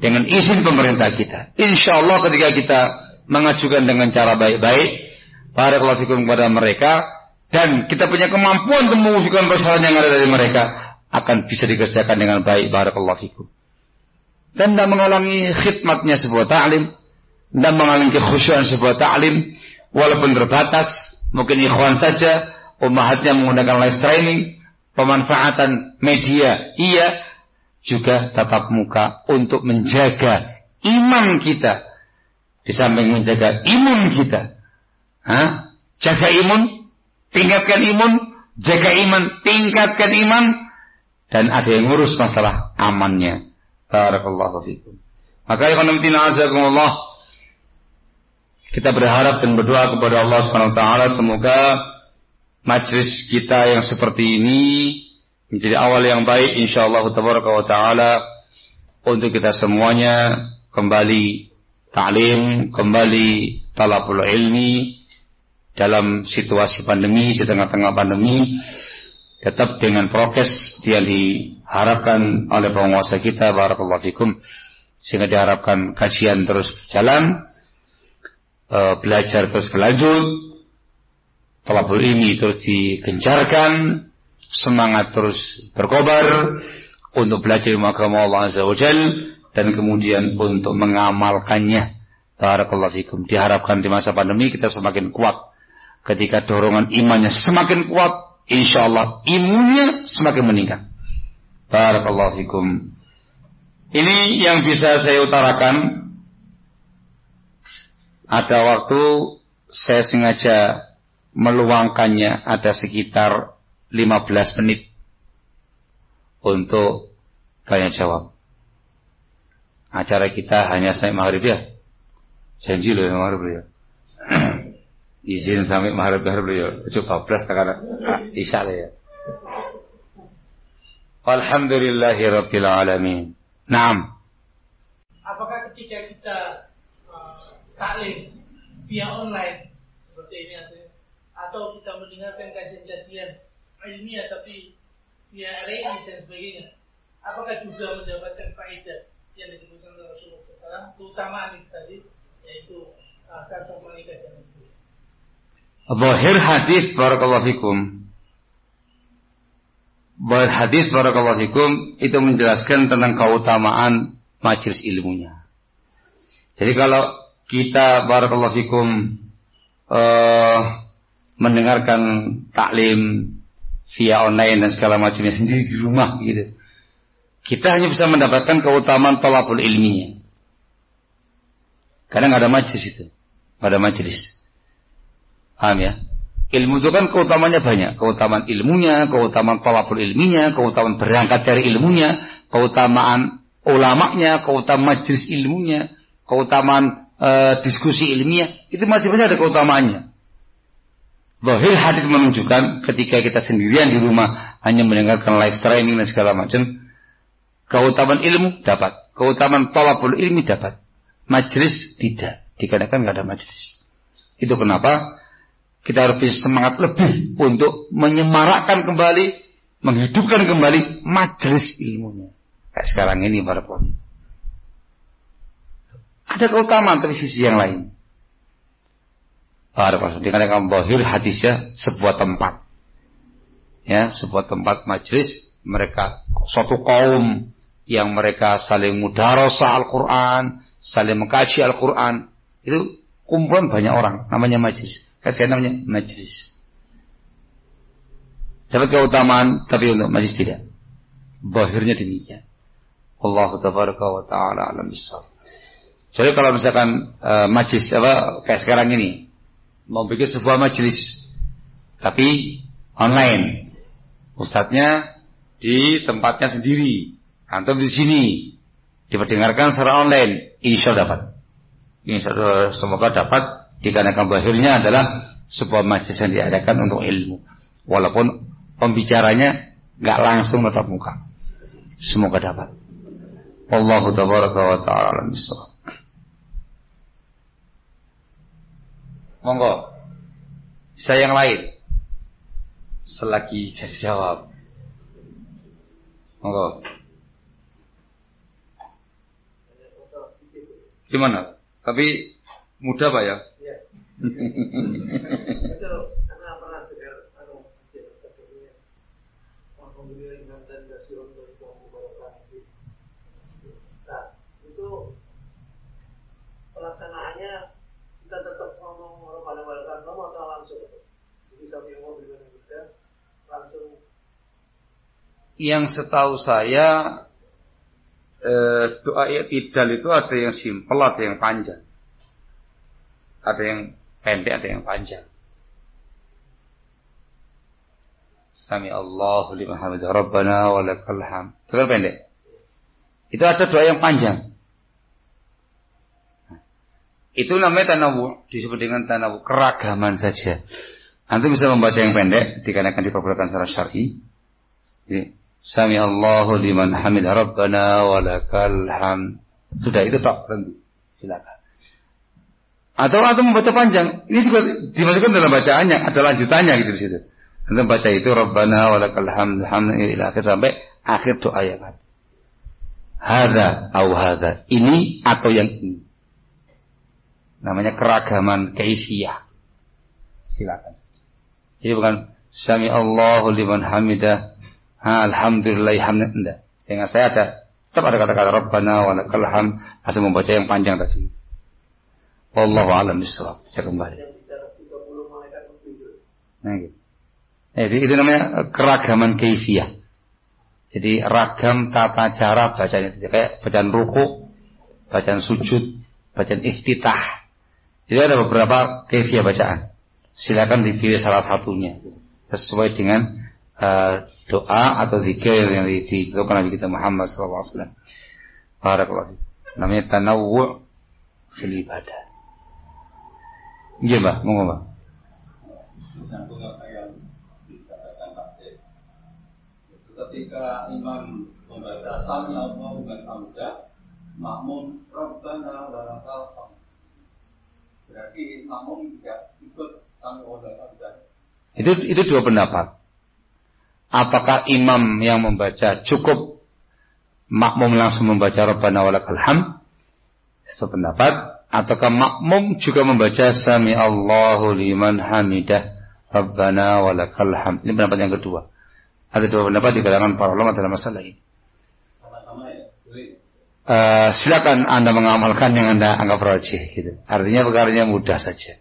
dengan izin pemerintah kita. Insya Allah ketika kita mengajukan dengan cara baik-baik, barakallahu fikum kepada mereka, dan kita punya kemampuan untuk mewujudkan persoalan yang ada dari mereka, akan bisa dikerjakan dengan baik, barakallahu fikum. Dan tidak menghalangi khidmatnya sebuah ta'lim, tidak menghalangi kekhusyuan sebuah ta'lim, walaupun terbatas, mungkin ikhwan saja, ummahatnya menggunakan live streaming, pemanfaatan media, iya, juga tatap muka untuk menjaga iman kita, di samping menjaga imun kita. Jaga imun, tingkatkan imun, jaga iman, tingkatkan iman, dan ada yang ngurus masalah amannya. Barakallahu fikum. Maka azakumullah, kita berharap dan berdoa kepada Allah Subhanahu wa taala semoga majlis kita yang seperti ini menjadi awal yang baik insyaallah tabaraka wa taala untuk kita semuanya kembali ta'lim, kembali talabul ilmi dalam situasi pandemi, di tengah-tengah pandemi, tetap dengan prokes yang diharapkan oleh penguasa kita, barakallahu fikum, sehingga diharapkan kajian terus berjalan, belajar terus berlanjut, talabul ilmi terus digencarkan, semangat terus berkobar untuk belajar ilmu agama Allah Azza wa Jalla, dan kemudian untuk mengamalkannya. Barakallahu fikum. Diharapkan di masa pandemi kita semakin kuat. Ketika dorongan imannya semakin kuat, insyaallah imunnya semakin meningkat. Barakallahu fikum. Ini yang bisa saya utarakan. Ada waktu saya sengaja meluangkannya ada sekitar 15 menit untuk tanya jawab. Acara kita hanya sampai maghrib ya. Janji loh yang maghrib ya. Izin sampai maghrib ya. Coba belas sekarang isya lah ya. Alhamdulillahi rabbil alamin. Naam. Apakah ketika kita taklim via online seperti ini atau kita mendengarkan kajian-kajian ilmiah tapi via lain dan sebagainya, apakah juga mendapatkan faedah yang disebutkan oleh Rasulullah SAW, keutamaan itu tadi, yaitu saraf malaikat dan itu. Zahir hadis barakallahu fikum. Zahir hadis barakallahu fikum itu menjelaskan tentang keutamaan majelis ilmunya. Jadi kalau kita barakallahu fikum mendengarkan taklim via online dan segala macamnya sendiri di rumah gitu, kita hanya bisa mendapatkan keutamaan talabul ilminya. Karena nggak ada majelis itu, nggak ada majelis. Paham ya? Ilmu itu kan keutamanya banyak, keutamaan ilmunya, keutamaan talabul ilminya, keutamaan berangkat dari ilmunya, keutamaan ulamanya, keutamaan majelis ilmunya, keutamaan diskusi ilmiah, itu masih banyak ada keutamaannya. Zahir hadis menunjukkan ketika kita sendirian di rumah hanya mendengarkan live streaming dan segala macam, keutamaan ilmu dapat, keutamaan talabul ilmi dapat, majelis tidak, dikarenakan nggak ada majelis. Itu kenapa kita harus semangat lebih untuk menyemarakkan kembali, menghidupkan kembali majelis ilmunya. Kayak sekarang ini para pon. Ada keutamaan tapi sisi yang lain. Para pon, dikarenakan zahir hadisnya sebuah tempat, ya, sebuah tempat majelis mereka suatu kaum yang mereka saling mudarasah Al-Quran, saling mengkaji Al-Quran. Itu kumpulan banyak orang, namanya majlis. Kasih namanya majlis. Dapat keutamaan, tapi untuk majlis tidak. Bahirnya demikian. Allahu tabaraka wa ta'ala alam bisawab. Jadi kalau misalkan majlis kayak sekarang ini mau bikin sebuah majlis tapi online, ustadznya di tempatnya sendiri, antum di sini diperdengarkan secara online, insya Allah dapat. Insya Allah semoga dapat dikarenakan bahirnya adalah sebuah majlis yang diadakan untuk ilmu, walaupun pembicaranya nggak langsung tatap muka. Semoga dapat. Wallahu tabaraka wa ta'ala alam bisawab. Monggo. Bisa yang lain. Selagi saya jawab. Monggo. Gimana? Tapi mudah Pak ya? Iya. Itu karena pernah dengar hasil tertentunya. Alhamdulillah Imam dan Rasul dari kaum Mubarak. Nah, itu pelaksanaannya kita tetap ngomong pada walakan atau langsung. Jadi sampai mau bagaimana kita langsung. Yang setahu saya doa i'tidal itu ada yang simpel, ada yang panjang. Ada yang pendek, ada yang panjang. Sami Allahu liman hamidah Rabbana wa lakal hamd. Itu kan pendek. Itu ada doa yang panjang. Itu namanya tanawu, disebut dengan tanawu, keragaman saja. Antum bisa membaca yang pendek dikarenakan diperbolehkan secara syar'i. Sami Allahu liman hamidah Rabbana wa lakal hamd. Sudah itu tak berhenti. Silakan. Atau membaca panjang. Ini juga dimasukkan dalam bacaannya, ada lanjutannya gitu di situ. Antum baca itu Rabbana wa lakal hamd ila akhir sampai akhir doa yang ada. Hadza au hadza. Ini atau yang ini. Namanya keragaman kaifiyah. Silakan. Jadi bukan Sami Allahu liman hamidah alhamdulillah hamdan. Enggak. Sehingga saya tetap ada kata-kata Rabbana wa lakal hamd, asal membaca yang panjang tadi. Wallahu a'lam bishawab. Saya kembali. Nah, gitu. Jadi itu namanya keragaman kaifiyah. Jadi ragam tata cara bacanya. Kayak bacaan ruku, bacaan sujud, bacaan iftitah. Jadi ada beberapa kaifiyah bacaan. Silakan dipilih salah satunya sesuai dengan doa atau zikir yang dituturkan Nabi kita Muhammad SAW. Barakallahu. Namanya tanawwu' fil ibadah. Iya Mbak, monggo Mbak. Ketika imam membaca Sami Allahu liman hamidah, makmum Rabbana wa lakal hamd. Berarti makmum tidak ikut Sami Allahu liman hamidah. Itu dua pendapat. Apakah imam yang membaca cukup makmum langsung membaca Rabbana wa lakal hamd? Satu pendapat. Ataukah makmum juga membaca Sami Allahu liman hamidah Rabbana wa lakal hamd? Ini pendapat yang kedua. Ada dua pendapat di kalangan para ulama dalam masalah ini. Sama-sama ya. Silakan Anda mengamalkan yang Anda anggap rajih gitu. Artinya perkaranya mudah saja.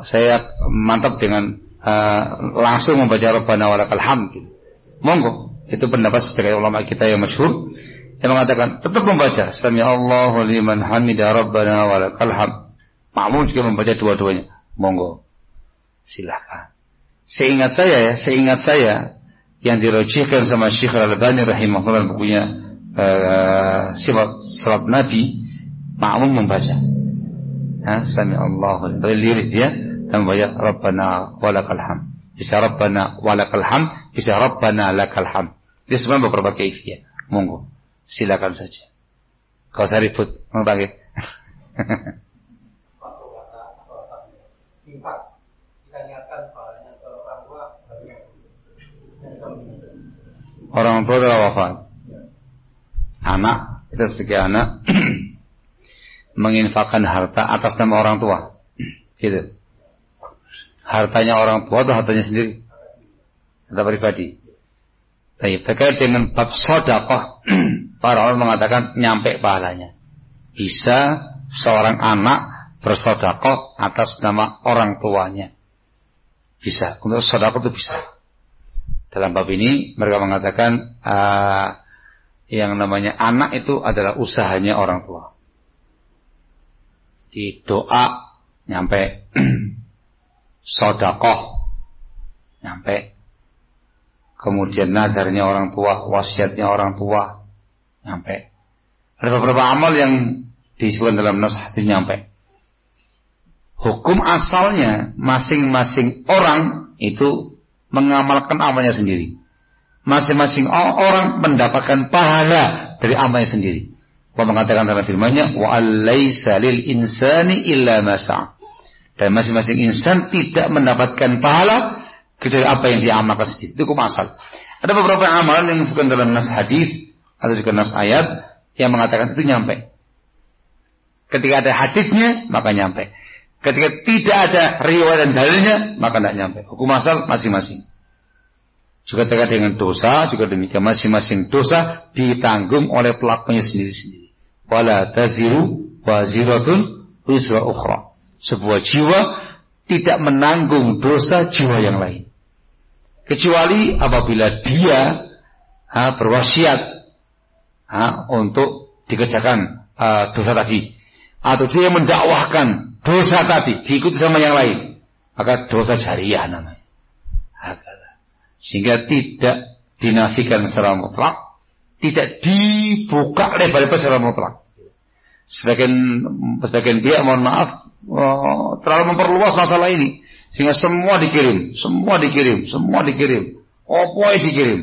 Saya mantap dengan langsung membaca Rabbana wa lakal hamd gitu. Monggo, itu pendapat sebagai ulama kita yang masyhur yang mengatakan tetap membaca Sami Allahu liman hamidah Rabbana wa lakal hamd. Makmum juga membaca dua-duanya. Monggo. Silakan. Seingat saya yang dirajihkan sama Syekh Al-Albani rahimahullah bukunya sifat salat Nabi, makmum membaca Sami Allahu liman dia dan membaca Rabbana wa lakal hamd. Bisa Rabbana wa lakal hamd, bisa Rabbana lakal hamd. Ini semua beberapa kaifiyah. Monggo. Silakan saja. Kau saya ribut, mengetahui. Orang tua telah wafat. Anak, kita sebagai anak menginfakkan harta atas nama orang tua. Gitu. Hartanya orang tua atau hartanya sendiri? Harta pribadi. Tapi terkait dengan bab sedekah, para ulama mengatakan nyampe pahalanya. Bisa seorang anak bersedekah atas nama orang tuanya. Bisa, untuk sedekah itu bisa. Dalam bab ini mereka mengatakan yang namanya anak itu adalah usahanya orang tua. Di doa nyampe, sedekah nyampe, kemudian nadarnya orang tua, wasiatnya orang tua nyampe. Ada beberapa amal yang disebutkan dalam nas hadis nyampe. Hukum asalnya masing-masing orang itu mengamalkan amalnya sendiri. Masing-masing orang mendapatkan pahala dari amalnya sendiri. Allah mengatakan dalam firman-Nya, wa alaysa lil insani illa ma sa'a. Dan masing-masing insan tidak mendapatkan pahala kecuali apa yang diamalkan sendiri. Itu hukum asal. Ada beberapa amalan yang disebutkan dalam nas hadis atau juga nas ayat yang mengatakan itu nyampe. Ketika ada hadisnya maka nyampe. Ketika tidak ada riwayat dan dalilnya maka tidak nyampe. Hukum asal masing-masing. Juga terkait dengan dosa, juga demikian masing-masing dosa ditanggung oleh pelakunya sendiri-sendiri. Wala taziru waziratun wizra ukhra. Sebuah jiwa tidak menanggung dosa jiwa yang lain. Kecuali apabila dia berwasiat untuk dikerjakan dosa tadi, atau dia mendakwahkan dosa tadi diikuti sama yang lain, maka dosa jariyah namanya. Sehingga tidak dinafikan secara mutlak, tidak dibuka lebar-lebar secara mutlak. Sebagian pihak mohon maaf terlalu memperluas masalah ini, sehingga semua dikirim. Apa yang dikirim?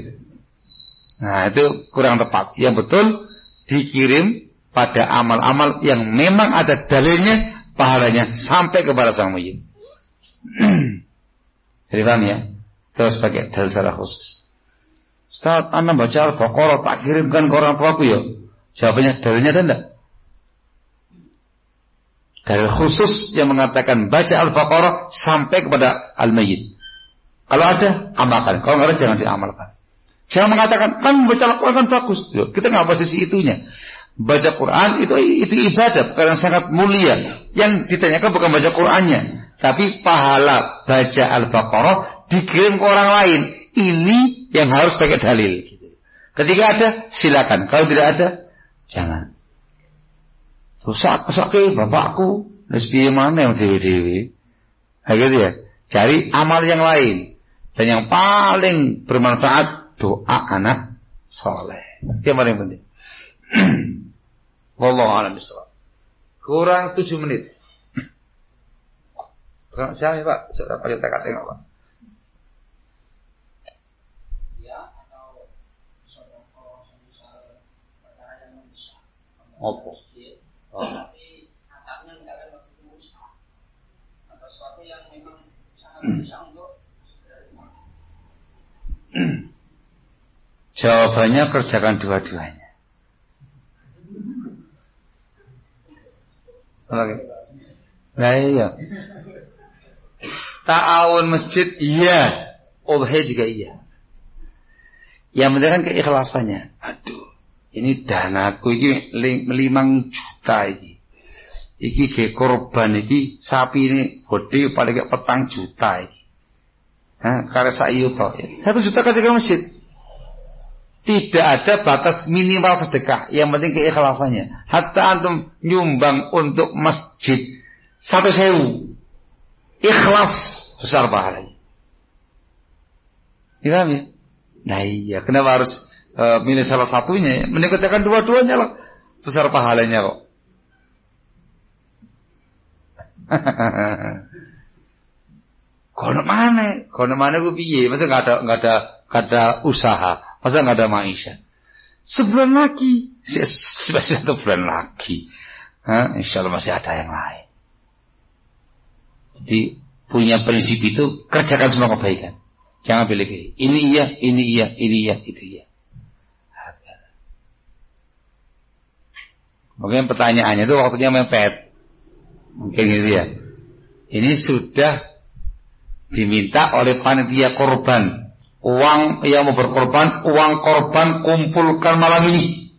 Nah, itu kurang tepat. Yang betul dikirim pada amal-amal yang memang ada dalilnya, pahalanya sampai kepada sang mayit. Jadi paham ya? Terus pakai dalil secara khusus. Ustaz, anda baca Al-Baqarah tak kirimkan ke orang tuaku ya? Jawabannya dalilnya ada enggak? Dalil khusus yang mengatakan baca Al-Baqarah sampai kepada al-mayyit. Kalau ada, amalkan. Kalau enggak ada, jangan diamalkan. Jangan mengatakan, kan baca Al-Quran kan bagus. Loh, kita nggak bahas sisi itunya. Baca Quran itu ibadah karena sangat mulia. Yang ditanyakan bukan baca Qurannya, tapi pahala baca Al-Baqarah dikirim ke orang lain. Ini yang harus pakai dalil. Ketika ada, silakan. Kalau tidak ada, jangan. Sakit bapakku, lesbi mana yang dewi-dewi? Gitu ya. Cari amal yang lain. Dan yang paling bermanfaat, doa anak soleh. Itu yang paling penting. Wallahu a'lam bishawab. Kurang 7 menit. Kurang siapa Pak? Saya pakai tengok Pak. Opo. Tapi atapnya enggak kan waktu rusak. Atau sesuatu yang memang sangat bisa untuk jawabannya kerjakan dua-duanya. Oke. Nah iya. Ta'awun masjid iya, udhiyah juga iya. Yang penting kan keikhlasannya. Aduh. Ini danaku ini 5 juta ini. Iki ke korban iki sapi ini gede paling gak 4 juta ini. Karena sayu toh. 1 juta ketika masjid. Tidak ada batas minimal sedekah. Yang penting keikhlasannya. Hatta antum nyumbang untuk masjid 1.000. Ikhlas besar pahalanya. Paham ya? Nah iya, kenapa harus milih salah satunya? Mending kerjakan dua-duanya lah. Besar pahalanya kok. Kono mana gue piye? Masa nggak ada usaha, masa nggak ada maisha? Sebulan lagi, masih 1 bulan lagi. Insya Allah masih ada yang lain. Jadi punya prinsip itu kerjakan semua kebaikan. Jangan pilih-pilih. Ini iya, itu iya. Mungkin pertanyaannya itu waktunya mepet. Mungkin gitu ya. Ini sudah diminta oleh panitia korban uang yang mau berkorban, uang korban kumpulkan malam ini.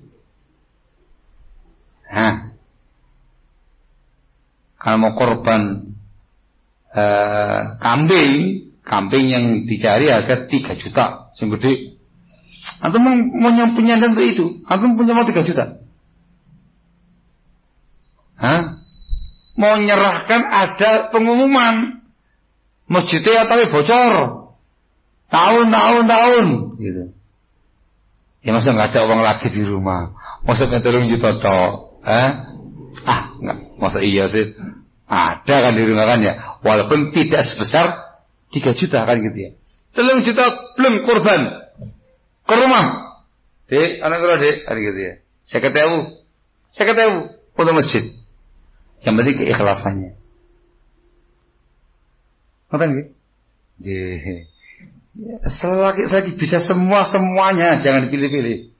Kalau mau korban kambing yang dicari harga 3 juta, yang gede. Antum mau punya untuk itu, antum punya mau 3 juta. Mau nyerahkan ada pengumuman masjidnya tapi bocor tahun gitu. Ya masa nggak ada uang lagi di rumah, masa 3 juta toh? Nggak, masa iya sih? Ada kan di rumah kan ya, walaupun tidak sebesar 3 juta kan gitu ya. 3 juta belum kurban ke rumah, dek anak kira dek, kan gitu ya. 50.000 untuk masjid. Yang penting keikhlasannya. Ngerti nggih? Selagi bisa semuanya, jangan dipilih-pilih.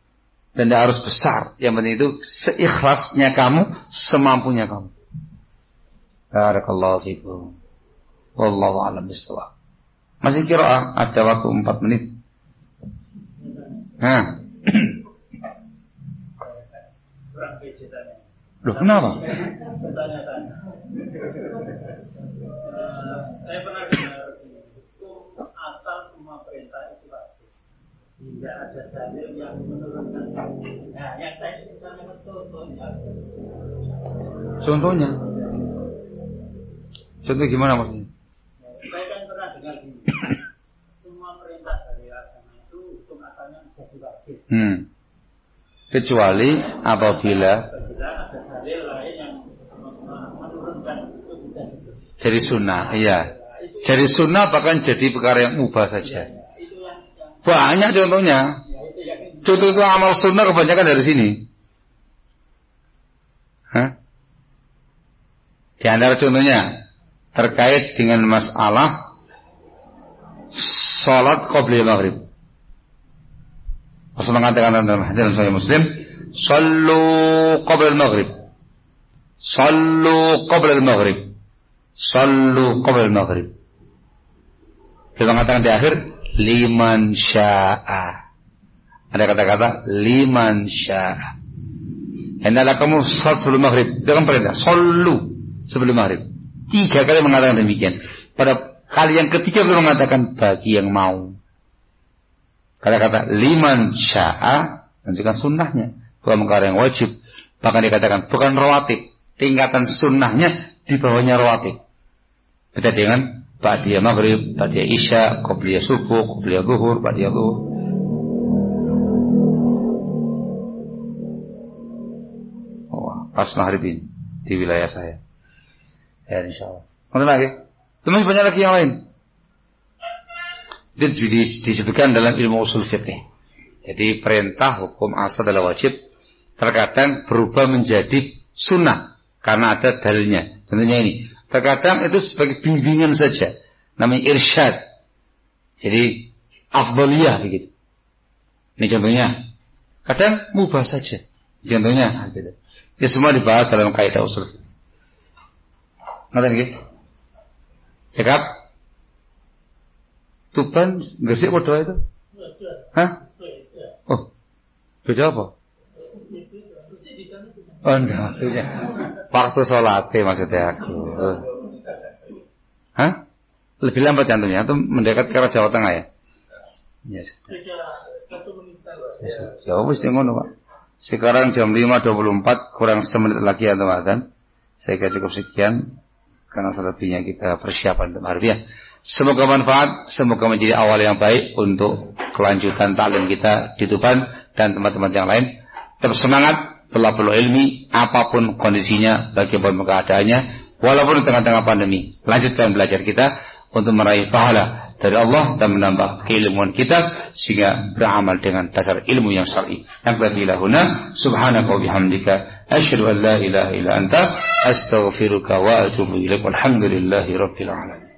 Dan tidak harus besar. Yang penting itu seikhlasnya kamu, semampunya kamu. Barakallahu fikum. Wallahu a'lam bishawab. Masih kira ada waktu 4 menit. Loh, kenapa? Bertanya-tanya. Saya pernah dengar hukum asal semua perintah itu wajib. Tidak ada dalil yang menurunkan. Nah, yang saya tanya contohnya. Contoh gimana maksudnya? Saya kan pernah dengar gini. Semua perintah dari agama itu hukum asalnya jadi wajib. Kecuali apabila ada dalil lain yang menurunkan itu bisa disebut. jadi sunnah, iya. Jadi sunnah bahkan jadi perkara yang mubah saja. Banyak contohnya. Contoh itu amal sunnah kebanyakan dari sini. Di antara contohnya terkait dengan masalah salat qabla maghrib. Rasulullah mengatakan dalam hadis Sahih Muslim, "Shallu qabla al-maghrib." Shallu qabla al-maghrib. Shallu qabla al-maghrib. Dia mengatakan di akhir, liman syaa. Ada kata-kata liman syaa. Hendaklah kamu salat sebelum maghrib. Itu kan perintah. Shallu sebelum maghrib. 3 kali mengatakan demikian. Pada kali yang ketiga beliau mengatakan bagi yang mau. Kata-kata liman syaa menunjukkan sunnahnya, bukan perkara yang wajib. Bahkan dikatakan bukan rawatib, tingkatan sunnahnya di bawahnya rawatib. Beda dengan ba'diyah maghrib, ba'diyah isya, qobliyah subuh, qobliyah zuhur, ba'diyah zuhur. Pas maghrib ini di wilayah saya. Ya insyaallah. Mana lagi? Teman banyak lagi yang lain. Itu disebutkan dalam ilmu usul fiqih. Jadi perintah hukum asal adalah wajib, terkadang berubah menjadi sunnah karena ada dalilnya. Tentunya ini. Terkadang itu sebagai bimbingan saja, namanya irsyad. Jadi afdaliyah begitu. Ini contohnya. Kadang mubah saja. Contohnya gitu. Ini semua dibahas dalam kaidah usul. Ngerti nggih? Cekap Tuban Gresik padha itu? Oh. Beda apa? Oh, enggak maksudnya. Waktu sholat maksudnya aku. Lebih lambat jantunnya atau mendekat ke arah Jawa Tengah ya? Yes. Ya wis ngono, Pak. Sekarang jam 5.24 kurang semenit lagi atau azan. Saya kira cukup sekian karena selebihnya kita persiapan untuk hari. Semoga manfaat, semoga menjadi awal yang baik untuk kelanjutan taklim kita di Tuban dan teman-teman yang lain. Tetap semangat, thalabul ilmi, apapun kondisinya, bagaimana keadaannya, walaupun di tengah-tengah pandemi. Lanjutkan belajar kita untuk meraih pahala dari Allah dan menambah keilmuan kita sehingga beramal dengan dasar ilmu yang syar'i. Alhamdulillah, subhanaka wa bihamdika asyhadu an la ilaha illa anta astaghfiruka wa atubu ilaik. Walhamdulillahi rabbil alamin.